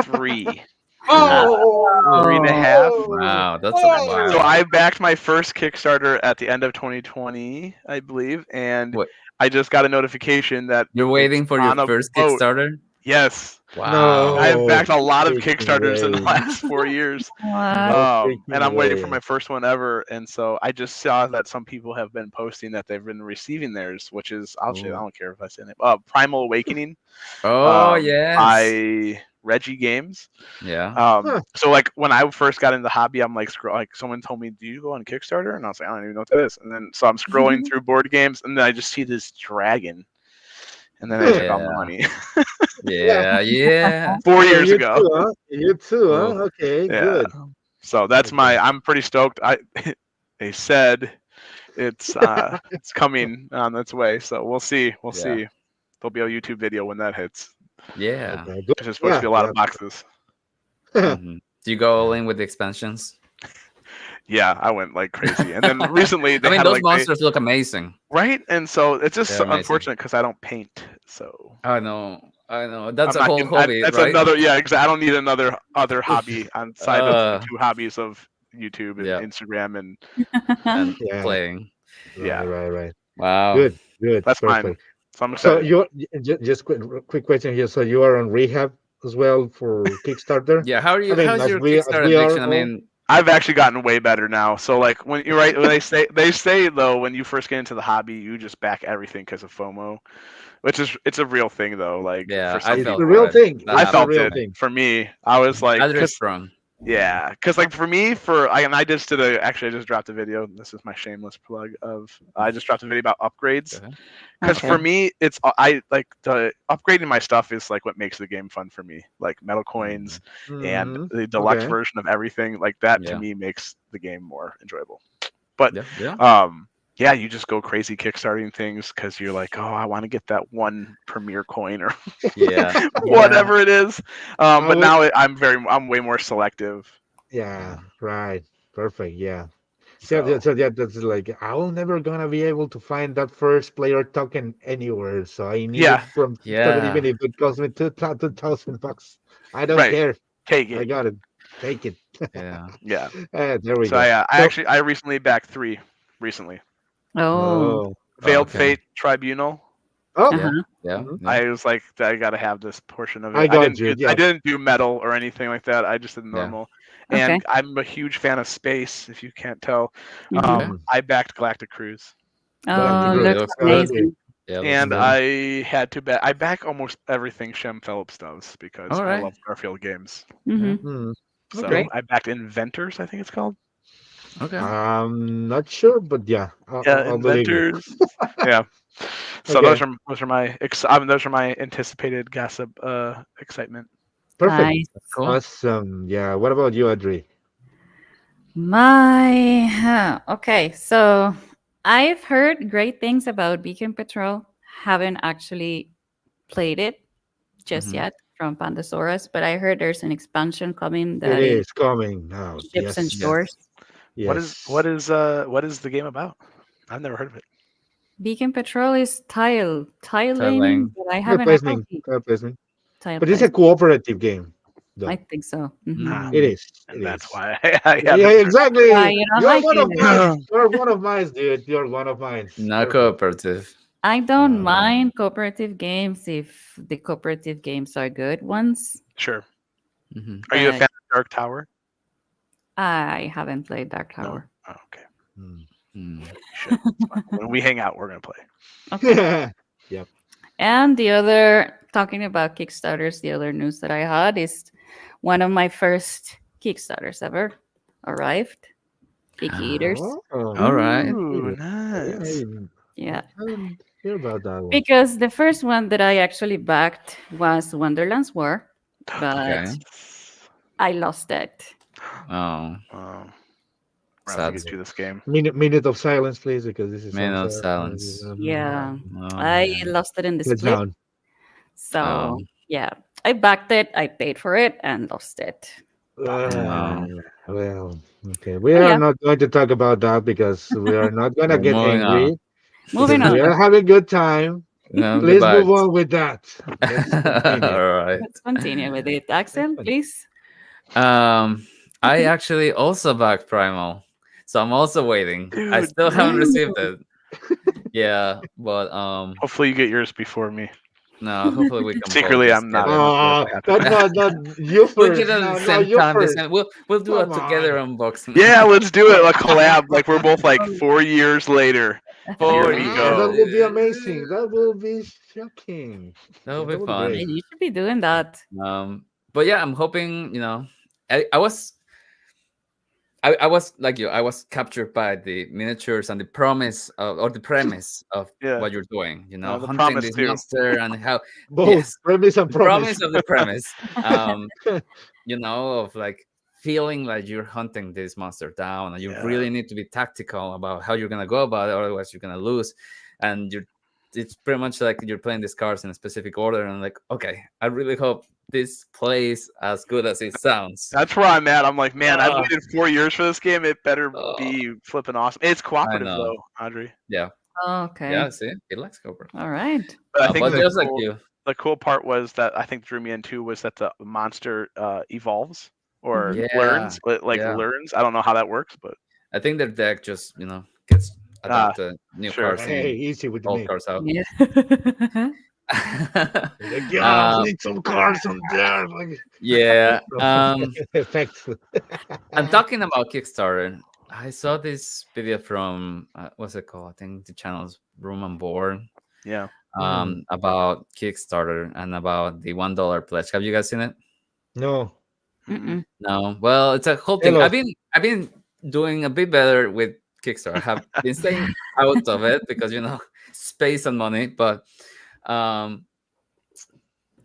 3, Oh, 3.5. oh, Wow, that's a So oh. while. I backed my first Kickstarter at the end of 2020, I believe, and What? I just got a notification that You're it's waiting for your on a first boat. Kickstarter? Yes, Wow. I've No backed a lot of freaking Kickstarters in the way. last 4 years. What? No And freaking I'm waiting for way. my first one ever. And so I just saw that some people have been posting that they've been receiving theirs, which is I Cool. don't care if I say it. Primal Awakening, Oh, yes. by Reggie Games. Yeah. Huh. So like when I first got into the hobby, I'm like like someone told me, "Do you go on Kickstarter?" And I was like, "I don't even know what that is." And then so I'm scrolling through board games, and then I just see this dragon, and then I took all my Yeah. money Yeah. Yeah. 4 years You ago. too, huh? You too, Cool. huh? Okay, Yeah. good. So that's Okay. I'm pretty stoked. They said it's coming on its way. So we'll see. We'll Yeah. see. There'll be a YouTube video when that hits. Yeah. Okay, good. Because there's supposed to Yeah, be a lot yeah. of boxes. Hmm. Do you go all in with the expansions? Yeah, I went like crazy. And then recently I they mean, had those like monsters look amazing. right, and so it's just They're so amazing. unfortunate because I don't paint. So I know. I know. That's I'm a not whole getting. hobby, That's right? another. Yeah, exactly. I don't need another other hobby on side of the Uh, two hobbies of YouTube and yeah. Instagram, and And Yeah, playing. right, yeah, right, right. Wow. Good, good, that's mine. perfect. So I'm So excited. you're just quick question here. So you are on rehab as well for Kickstarter? Yeah. How are I you? mean, How's your as Kickstarter we are addiction? I all. mean, I've actually gotten way better now. So like when you're right when they say though when you first get into the hobby you just back everything because of FOMO, which is it's a real thing though. Like yeah, for I some It's felt a people, real that. thing. That I It's a happened felt to real it. me. thing. For me, I was like, Adler is strong. yeah, because like for me, and I just did actually I just dropped a video. This is my shameless plug of I just dropped a video about Go upgrades. ahead. Because Okay. for me, it's I like the upgrading my stuff is like what makes the game fun for me. Like metal coins and Hmm. the deluxe Okay. version of everything, like that to Yeah. me makes the game more enjoyable. But Yeah. Yeah. yeah, you just go crazy kickstarting things because you're like, oh, I want to get that one premier coin or Yeah. Yeah. whatever it is. I But would. now I'm way more selective. Yeah. Right. Perfect. Yeah. So, So so yeah, that's like I'm never gonna be able to find that first player token anywhere. So I need it yeah, from Kickstarter, even Yeah. if it costs me $2,000. I don't right. care. Take I it. got it. Take it. Yeah. Yeah. There we So go. So, I recently backed 3 recently. Oh. oh, Oh, Veiled okay. Fate Tribunal. oh, Yeah. Uh-huh. Yeah. mhm. Yeah. I was like, I gotta have this portion of I it. got you. I Yeah. didn't do metal or anything like that. I just did Yeah. normal. Okay. And I'm a huge fan of space. If you can't tell, Hmm. Okay. I backed Galactic Cruise, Galactic Oh, It Group. looks looks good. Okay. amazing. Yeah, it looks and good. I had to back. I back almost everything Shem Phillips does because All I right. love Garfield games. Yeah. Hmm. Hmm. So Okay. Great. I backed Inventors. I think it's called. Okay. I'm not sure, but yeah, Yeah, I'll believe you. Inventors. Yeah. So Okay. those are my anticipated gossip excitement. Perfect. Nice. Cool. Awesome. Yeah. What about you, Adri? Okay, so I've heard great things about Beacon Patrol. Haven't actually played it just Hmm. yet from Pandasaurus, but I heard there's an expansion coming It that is is coming out. ships and Yes. Yes. shores. Yes. What is the game about? I've never heard of it. Beacon Patrol is tiling, Tiling. but I Fair haven't placement. actually Fair placement. tile But it's a place. cooperative game, I though. think so. Hmm. Ah, It Mm. is. and It that's is. why I Yeah, haven't started. Why exactly. you don't You're like one of mine. it? You're one of mine, dude. You're one of mine. Not Perfect. cooperative. I don't Uh, mind cooperative games if the cooperative games are good ones, Sure. Hmm. Are you a but fan of Dark Tower? I haven't played Dark No. Tower. Oh, okay. hmm. Mm. You should. It's fun. When we hang out, we're gonna play. Okay. Yep. And the other, talking about Kickstarters, the other news that I had is one of my first Kickstarters ever arrived. Picky Eaters. Oh, All right. Ooh, yeah, nice. Yeah. I didn't hear about that one. Because the first one that I actually backed was Wonderland's War, but Okay. I lost it. Oh, Oh, we're gonna have to sad. get you this game. Minute of silence, please, because this is Man so of sad. silence. Yeah. Oh I man. lost it in the Get split. down. Oh. So, yeah. I backed it, I paid for it, and lost it. Uh, No, well, okay. We But are yeah, not going to talk about that because we are not gonna we're get moving on. angry moving because on. we are having a good time. No, good Please move vibes. on with that. Let's continue. All right. Let's continue with it. Let's Axel, con- please. Um, I actually also backed Primal, so I'm also waiting. I Dude, still haven't Ooh. received it. Yeah, but hopefully you get yours before me. no. Hopefully we can both Secretly, just I'm get not it. gonna let Oh, that happen. that's not you We'll get first. it at the No, no, same you time. This first. and we'll do a Come together on. unboxing. Yeah, let's do it. A collab. Like we're both like 4 years later. Here we 4 years. That go. will be amazing. That will be shocking. That'll Yeah, be that will be fun. great. You should be doing that. But yeah, I'm hoping. I was like you. I was captured by the miniatures and the promise or the premise of Yeah. what you're doing. The Hunting promise this too. monster and how. Both Yes, premise and the promise. promise of the premise. Um, of like feeling like you're hunting this monster down, and you Yeah. really need to be tactical about how you're gonna go about it, otherwise you're gonna lose. And it's pretty much like you're playing these cards in a specific order, and like, okay, I really hope this plays as good as it sounds. That's where I'm at. I'm like, man, I've Ah, waited 4 years for this game. It better oh, be flipping awesome. It's I cooperative know. though, Audrey. Yeah, Okay. yeah. See, it likes Cobra. All right. But I think But just like you, the cool part was that I think drew me in too was that the monster evolves or Mhm. yeah, learns, like yeah. learns. I don't know how that works, but I think their deck just gets ah, adapted. New sure. cards Hey, in, easy with old me. cards out. Yeah. Like, yeah, we um, need some cards on there. Like, yeah. effects. And talking about Kickstarter, I saw this video from what's it called? I think the channel's Room and Board. Yeah. About Kickstarter and about the $1 pledge. Have you guys seen it? No. Mm-mm. No. Well, it's a whole thing. Hello. I've been doing a bit better with Kickstarter. I have been staying out of it because space and money, but um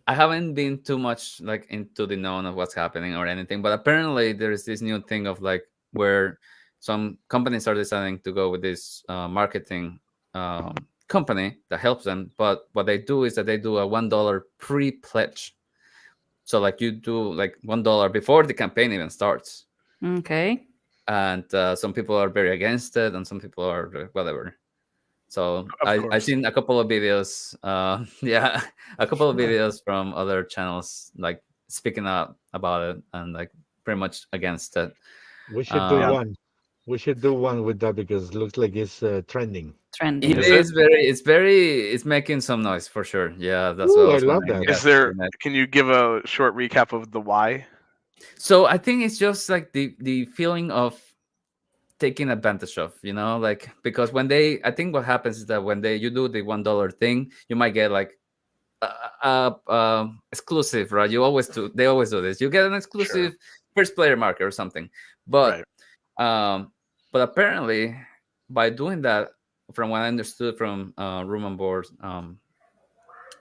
I haven't been too much like into the known of what's happening or anything. But apparently there's this new thing of like where some companies are deciding to go with this marketing company that helps them. But what they do is that they do a $1 pre-pledge. So like you do like $1 before the campaign even starts. Okay. And some people are very against it, and some people are whatever. So Of I've course. seen a couple of videos, yeah, a couple of videos from other channels like speaking up about it and like pretty much against it. We should do Yeah. one. We should do one with that because it looks like it's trending. Trending. It Is it? it's making some noise for sure. Yeah, that's what Ooh, I I was love wondering. that. Is Yes, there? Can you give a short recap of the why? so I think it's just like the feeling of taking advantage of, like because I think what happens is that when you do the $1 thing, you might get like exclusive, right? They always do this. You get an exclusive first player marker or something, but Right. but apparently by doing that, from what I understood from Room and Board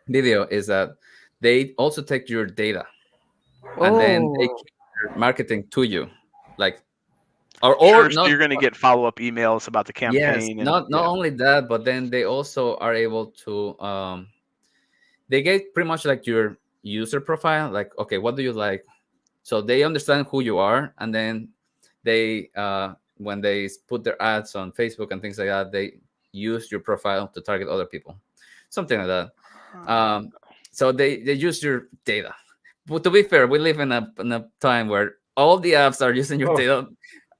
video, is that they also take your data and then they Oh. keep your marketing to you, like Sure. or So not. you're going to get follow up emails about the Yes, campaign and not only that, but then they also are able to they get pretty much like your user profile, like, okay, what do you like? So they understand who you are, and then they when they put their ads on Facebook and things like that, they use your profile to target other people, something like that. So they use your data. But to be fair, we live in a time where all the apps are using your Oh, data,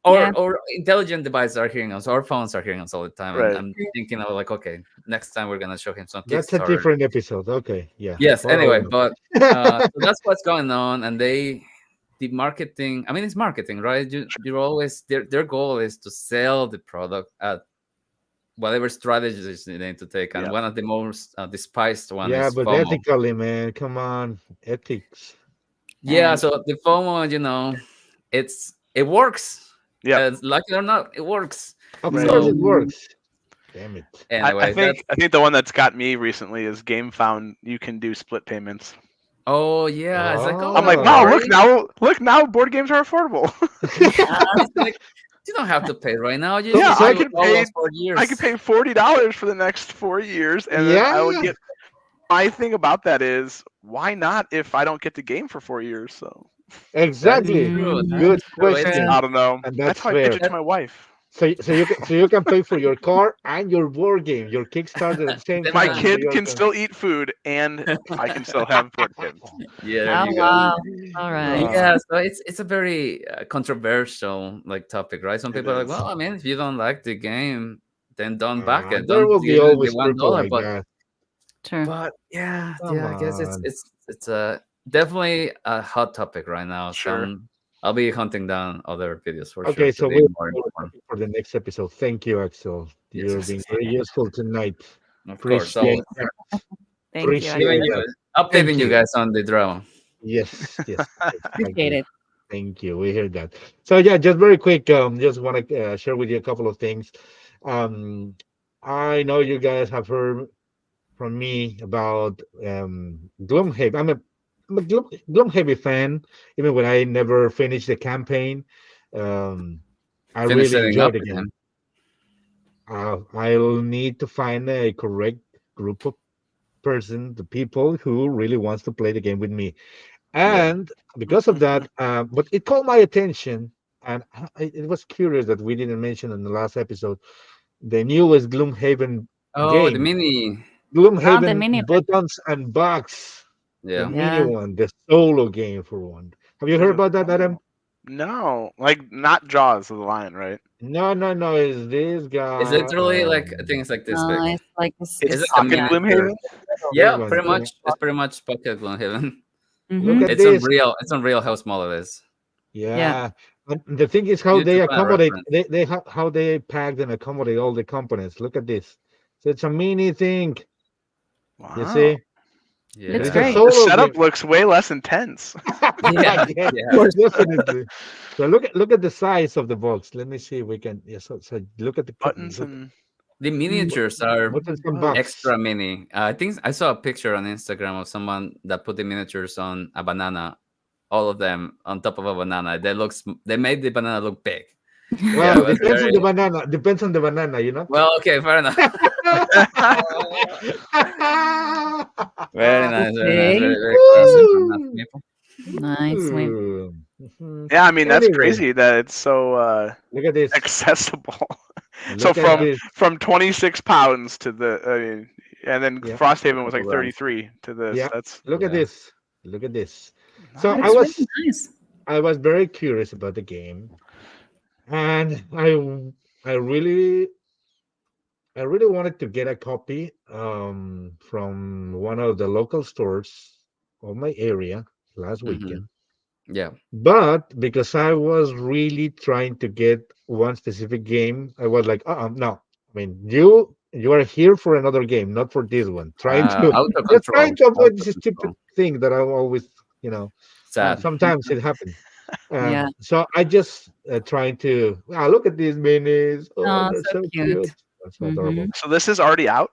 Yeah. or intelligent devices are hearing us, our phones are hearing us all the time. And Right. I'm thinking of like, okay, next time we're gonna show him some that's a Kickstarter. different episode. Okay, yeah. Yes. Follow Anyway, up. but so that's what's going on, and the marketing. I mean, it's marketing, right? You're always their goal is to sell the product at whatever strategies they need to take, and Yeah. one of the most despised one Yeah, is but FOMO. ethically, man. Come on, ethics. Yeah, And so the FOMO, it works. Yeah. Like it or not, it works. Of Right. course, So it mm, works. Damn it. I anyway, think the one that's got me recently is Game Found. You can do split payments. oh yeah, it's like, oh, I'm that's like, wow, Oh. look great. now, board games are affordable. yeah. It's like you don't have to pay right now. You Yeah, just I do could all pay those 4 years. I could pay $40 for the next 4 years, and then I would Yeah. get my thing about that is, why not if I don't get the game for 4 years? So That is Exactly. true. That Mhm. is Good true. It's question, I don't know. and That's that's how I pitch fair. it to my wife. So you can pay for your car and your board game, your Kickstarter at the same same My time. time. So kid you're can still eat food, and I can still have board games. Yeah, there Oh you go. wow! All right. uh, Yeah, so it's a very controversial like topic, right? Some It people are like, is. well, I mean, if you don't like the game, then don't back it. there Don't will be give it the always people $1. like that. Sure. But yeah, Come yeah, I guess on. it's a definitely a hot topic right now. Sure. Some I'll be hunting down other videos for sure Okay, to so be we'll more we'll informed. topic for the next episode. Thank you, Axel. Yes, You're yes, being yes. very useful tonight. Of course. Appreciate So that. Thank you. Appreciate giving that. you Thank updating you you. guys on the drama. Yes, yes, Appreciate exactly. it. Thank you. We hear that. So yeah, just very quick. Just want to share with you a couple of things. Um, I know you guys have heard from me about Gloomhaven. I'm a Gloomhaven fan, even when I never finished the campaign. Um, I Finish really setting enjoyed up the with game. him. I'll need to find a correct group of the people who really wants to play the game with me. Yeah. And because of that, but it caught my attention, and it was curious that we didn't mention in the last episode the newest Gloomhaven Oh, the game, mini. Oh, the Gloomhaven mini. Buttons and Box, the Yeah. mini Yeah. one, the solo game for one. Have you There's heard a about that, Adam? no, like not Jaws of the Lion, right? No, no, no. Is this It's guy? literally like I think it's like this big. It's like this. It's It's It's like a Pocket yeah. miniature. Gloomhaven. This Yeah, one. pretty much. It's pretty much Pocket Gloomhaven. Look Mm-hmm. at It's this. unreal. It's unreal how small it is. Yeah. Yeah, and the thing is how You need to they find a accommodate reference. how they pack and accommodate all the components. Look at this. So it's a mini thing. You Wow. see, but Looks it's a Yeah. great. The solo game. setup looks way less intense. Yeah. Yeah, Yeah. definitely. So look at the size of the box. Let me see if we can. Yeah, so look at the Buttons look and The Mm. miniatures are buttons and whoa. box. extra mini. I think I saw a picture on Instagram of someone that put the miniatures on a banana, all of them on top of a banana. They made the banana look big. Yeah, Well, it was depends on very the banana. Depends on the banana, you know. well. Okay, fair enough. Very nice, very nice, very Okay. very classic on that Woo! people. Nice one. Ooh. Mhm. Yeah, I mean that's Anyway, crazy that it's so look at this. accessible. So Look at from this. 26 pounds to the and then Yeah. Frosthaven was like Right. 33 to this. Yeah. That's Look at Yeah. this. Look at this. So nice. I Looks really was nice. I was very curious about the game, and I really wanted to get a copy from one of the local stores of my area last Hmm. weekend. Yeah. But because I was really trying to get one specific game, I was like, no. I mean, you are here for another game, not for this one. Trying to Auto just trying control. to avoid Auto this stupid control. thing that I always, you know, Sad. sometimes it happens. Yeah. So I just trying to look at these minis. Oh, Oh, they're so so cute. cute. That's so Mm-hmm. adorable. So this is already out.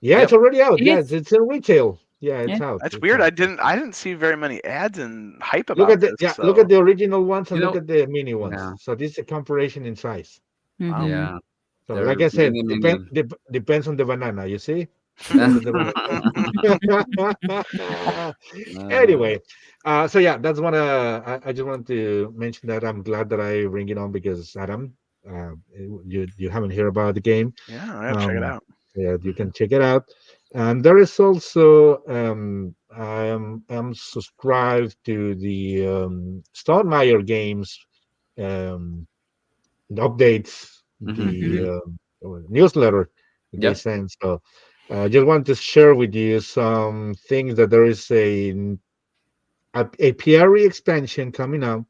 Yeah, it's Yep. already out. It Yeah, is. it's in retail. Yeah, Yeah. it's out. That's It's weird. out. I didn't see very many ads and hype Look about at this. look at So the original ones You and look know. at the mini ones. Yeah. So this is a comparison in size. wow. Mm-hmm. Yeah. So like They're I said, mini mini. depends on the banana. You see, depends on the banana. Uh, Anyway, so yeah, that's one. I just wanted to mention that I'm glad that I bring it on because Adam, you haven't heard about the game. Yeah, I gotta check it Um, out. yeah, you mhm. can check it out. And there is also I'm subscribed to the Stonemeyer Games um, updates, Mhm. the newsletter that they Yep. send. So I just want to share with you some things that there is a PRE expansion coming up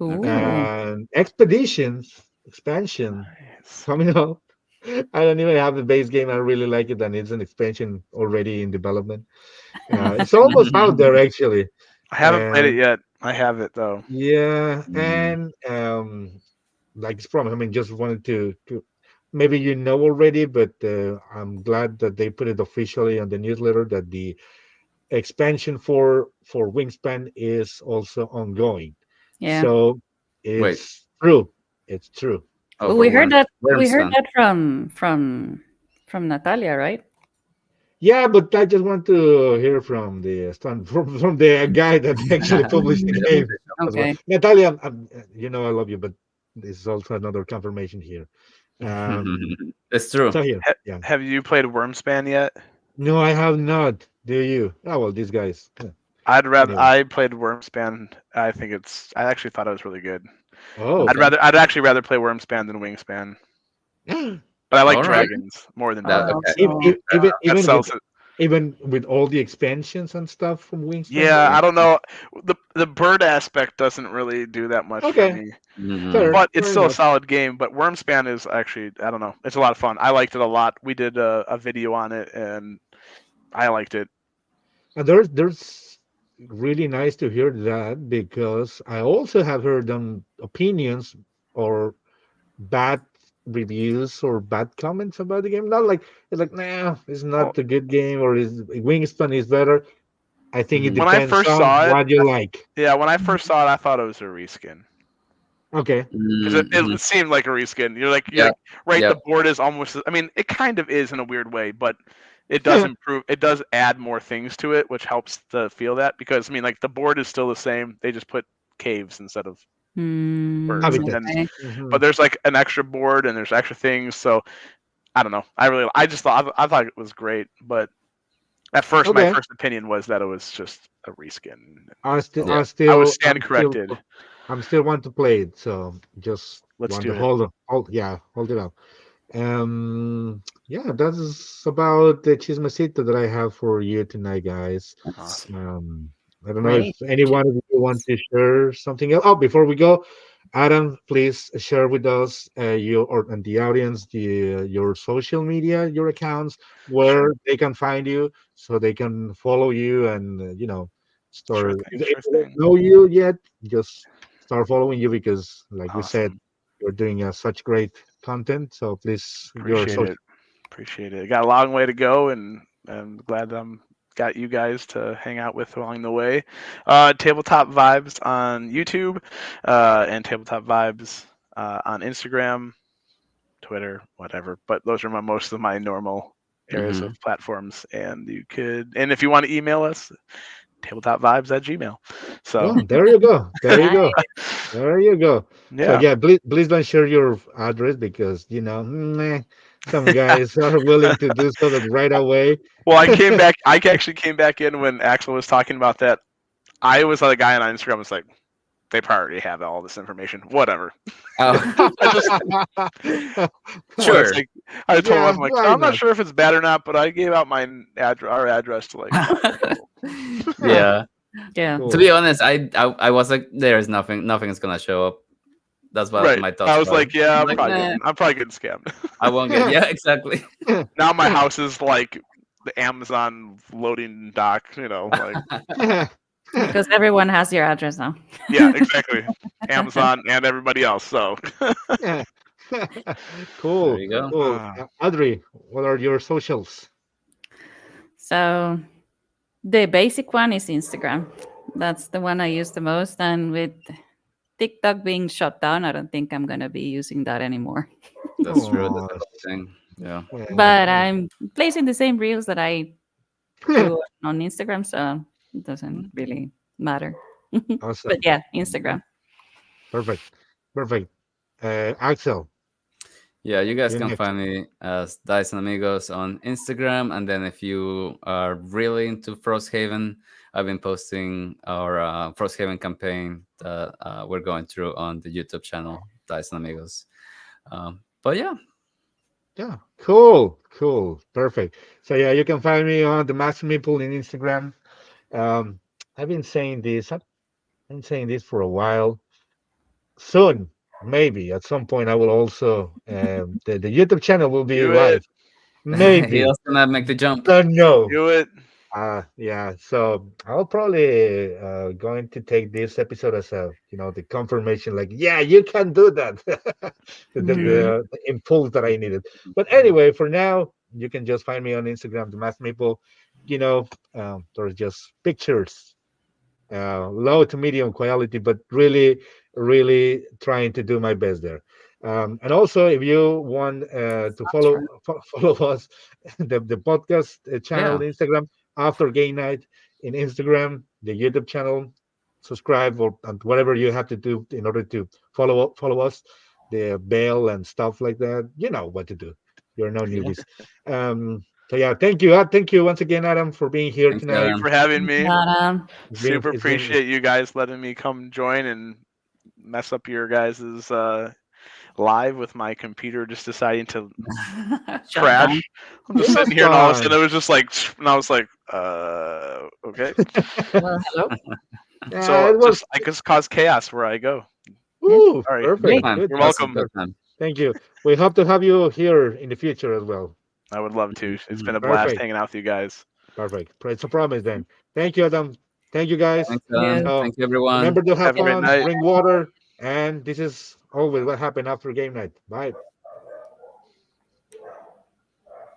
Okay. Ooh. and expeditions expansion Nice. coming up. I don't even have the base game. I really like it, and it's an expansion already in development. It's almost out there actually, I haven't played it and yet. I have it though. yeah, Mm, and like it's from. I mean, just wanted to maybe you know already, but I'm glad that they put it officially on the newsletter that the expansion for Wingspan is also ongoing. Yeah. So wait. it's true. It's true. Oh, Well, for we heard worm that. We heard Wormspan. that from Natalia, right? Yeah, but I just want to hear from the from the guy that actually published the Mm, game as well. okay. Natalia, you know I love you, but this is also another confirmation here. Um, It's true. so here, Ha- yeah. have you played Wormspan yet? No, I have not. Do you? Oh well, these guys. Yeah. I'd rather Anyway. I played Wormspan. I actually thought it was really good. Oh. Okay. I'd actually rather play Wormspan than Wingspan. But I like All right. dragons more than That I dragons, okay. so also, that Even with sells it. all the expansions and stuff from Wingspan. Yeah, Yeah. I don't know. The bird aspect doesn't really do that much for Okay, me. Mhm. fair, But it's fair still a enough. solid game. But Wormspan is actually, I don't know, it's a lot of fun. I liked it a lot. We did a video on it, and I liked it. And there's really nice to hear that because I also have heard opinions or bad reviews or bad comments about the game. Not like it's like nah, it's Oh, not a good game or is Wingspan is better. I think it Mhm. when I depends first on saw it, what you like. yeah, when I first saw it, I thought it was a reskin Okay. because Mhm. it seemed like a reskin. You're Yep. like, right, the Yep. board is almost. I mean, it kind of is in a weird way, but it does improve. It does add more things to it, which helps to feel that because I mean, like the board is still the same. They just put caves instead of birds, and then Habitats. okay. Hmm. but there's like an extra board and there's extra things. So I don't know. I just thought I thought it was great, but at first my Okay. first opinion was that it was just a reskin. I still, Yeah. I I was still, stand corrected. I'm still want to play it. So just Let's want to do it. hold on, yeah, hold it up. Yeah, that's about the chismecito that I have for you tonight, guys. That's Awesome. I don't know if Great. any one of you want to share something else. Oh, before we go, Adam, please share with us your or and the audience your social media, your accounts, Sure, where they can find you, so they can follow you and sure start. thing, If they sure don't thing. know you yet, just start following you because, like we said, Awesome. you're doing such great content. So please, your Appreciate social. it. Appreciate it. Got a long way to go, and I'm glad I'm got you guys to hang out with along the way. Tabletop Vibes on YouTube, and Tabletop Vibes on Instagram, Twitter, whatever. But those are most of my normal areas of mhm. platforms. And and if you want to email us, tabletopvibes at gmail. So Oh, there you go. There you go. Nice. There you go. So yeah. yeah, please don't share your address because some guys are willing to do so that right away. Well, I came back. I actually came back in when Axel was talking about that. I was the guy on Instagram was like, they probably already have all this information. Whatever. Oh, I just, I was sure. like, I told him, Yeah, I'm like, why I'm not not? sure if it's bad or not, but I gave out my our address to like five people. Yeah. Yeah. To Cool. be honest, I was like, there is nothing is gonna show up. That's what Right. my I thoughts was were. like, yeah, I'm like, nah, I'm probably getting scammed. I won't get. Yeah, exactly. Now my house is like the Amazon loading dock. Like Because everyone has your address now. yeah, exactly. Amazon and everybody else. So There Cool, you go. cool. Adri, what are your socials? So the basic one is Instagram. That's the one I use the most. And with TikTok being shut down, I don't think I'm going to be using that anymore. That's true. That's Oh, the whole thing. Yeah. But I'm placing the same reels that I do on Instagram, so it doesn't really matter. But awesome. yeah, Instagram. Perfect. Perfect. Axel, Yeah, you guys you can next. find me as Dyson Amigos on Instagram. And then if you are really into Frosthaven, I've been posting our Frosthaven campaign that we're going through on the YouTube channel, Dyson Amigos. But yeah, Yeah, cool, cool, perfect. So yeah, you can find me on the Master Meeple in Instagram. Um, I've been saying this. I've been saying this for a while. Soon, maybe at some point, I will also the YouTube channel will be do it, live. he Maybe, also gonna make the jump. don't know. do it. Yeah. So I'll probably going to take this episode as the confirmation. Like, yeah, you can do that. Do it. The impulse that I needed. But anyway, for now, you can just find me on Instagram, the Math Maple. There's just pictures, low to medium quality, but really, really trying to do my best there. And also, if you want to Not true. follow us, the podcast channel, Yeah. the Instagram after game night in Instagram, the YouTube channel, subscribe or and whatever you have to do in order to follow us, the bell and stuff like that. You know what to do. You're no Yeah. newbies. So yeah, thank you. Thank you once again, Adam, for being here Thank you, tonight. Thank you Adam. for having Thank you, me. Adam. Super It's been appreciate you guys letting me come join and mess up your guys' live with my computer just deciding to Shut down. crash. I'm just it was sitting here and all of a fun. sudden it was just like, and I was like, okay. Hello. Yeah, So it was. just I just cause chaos where I go. Yeah. Ooh, Sorry. Good perfect. time. Good, You're good, That's a welcome. good good. time. Thank you. We hope to have you here in the future as well. I would love to. It's been Mhm. a blast Perfect. hanging out with you guys. Perfect. It's a promise then. Thank you, Adam. Thank you, guys. Thanks, Adam. So Thank you, everyone. remember to have Have a great fun, night. bring water, and this is always what happened after game night. Bye.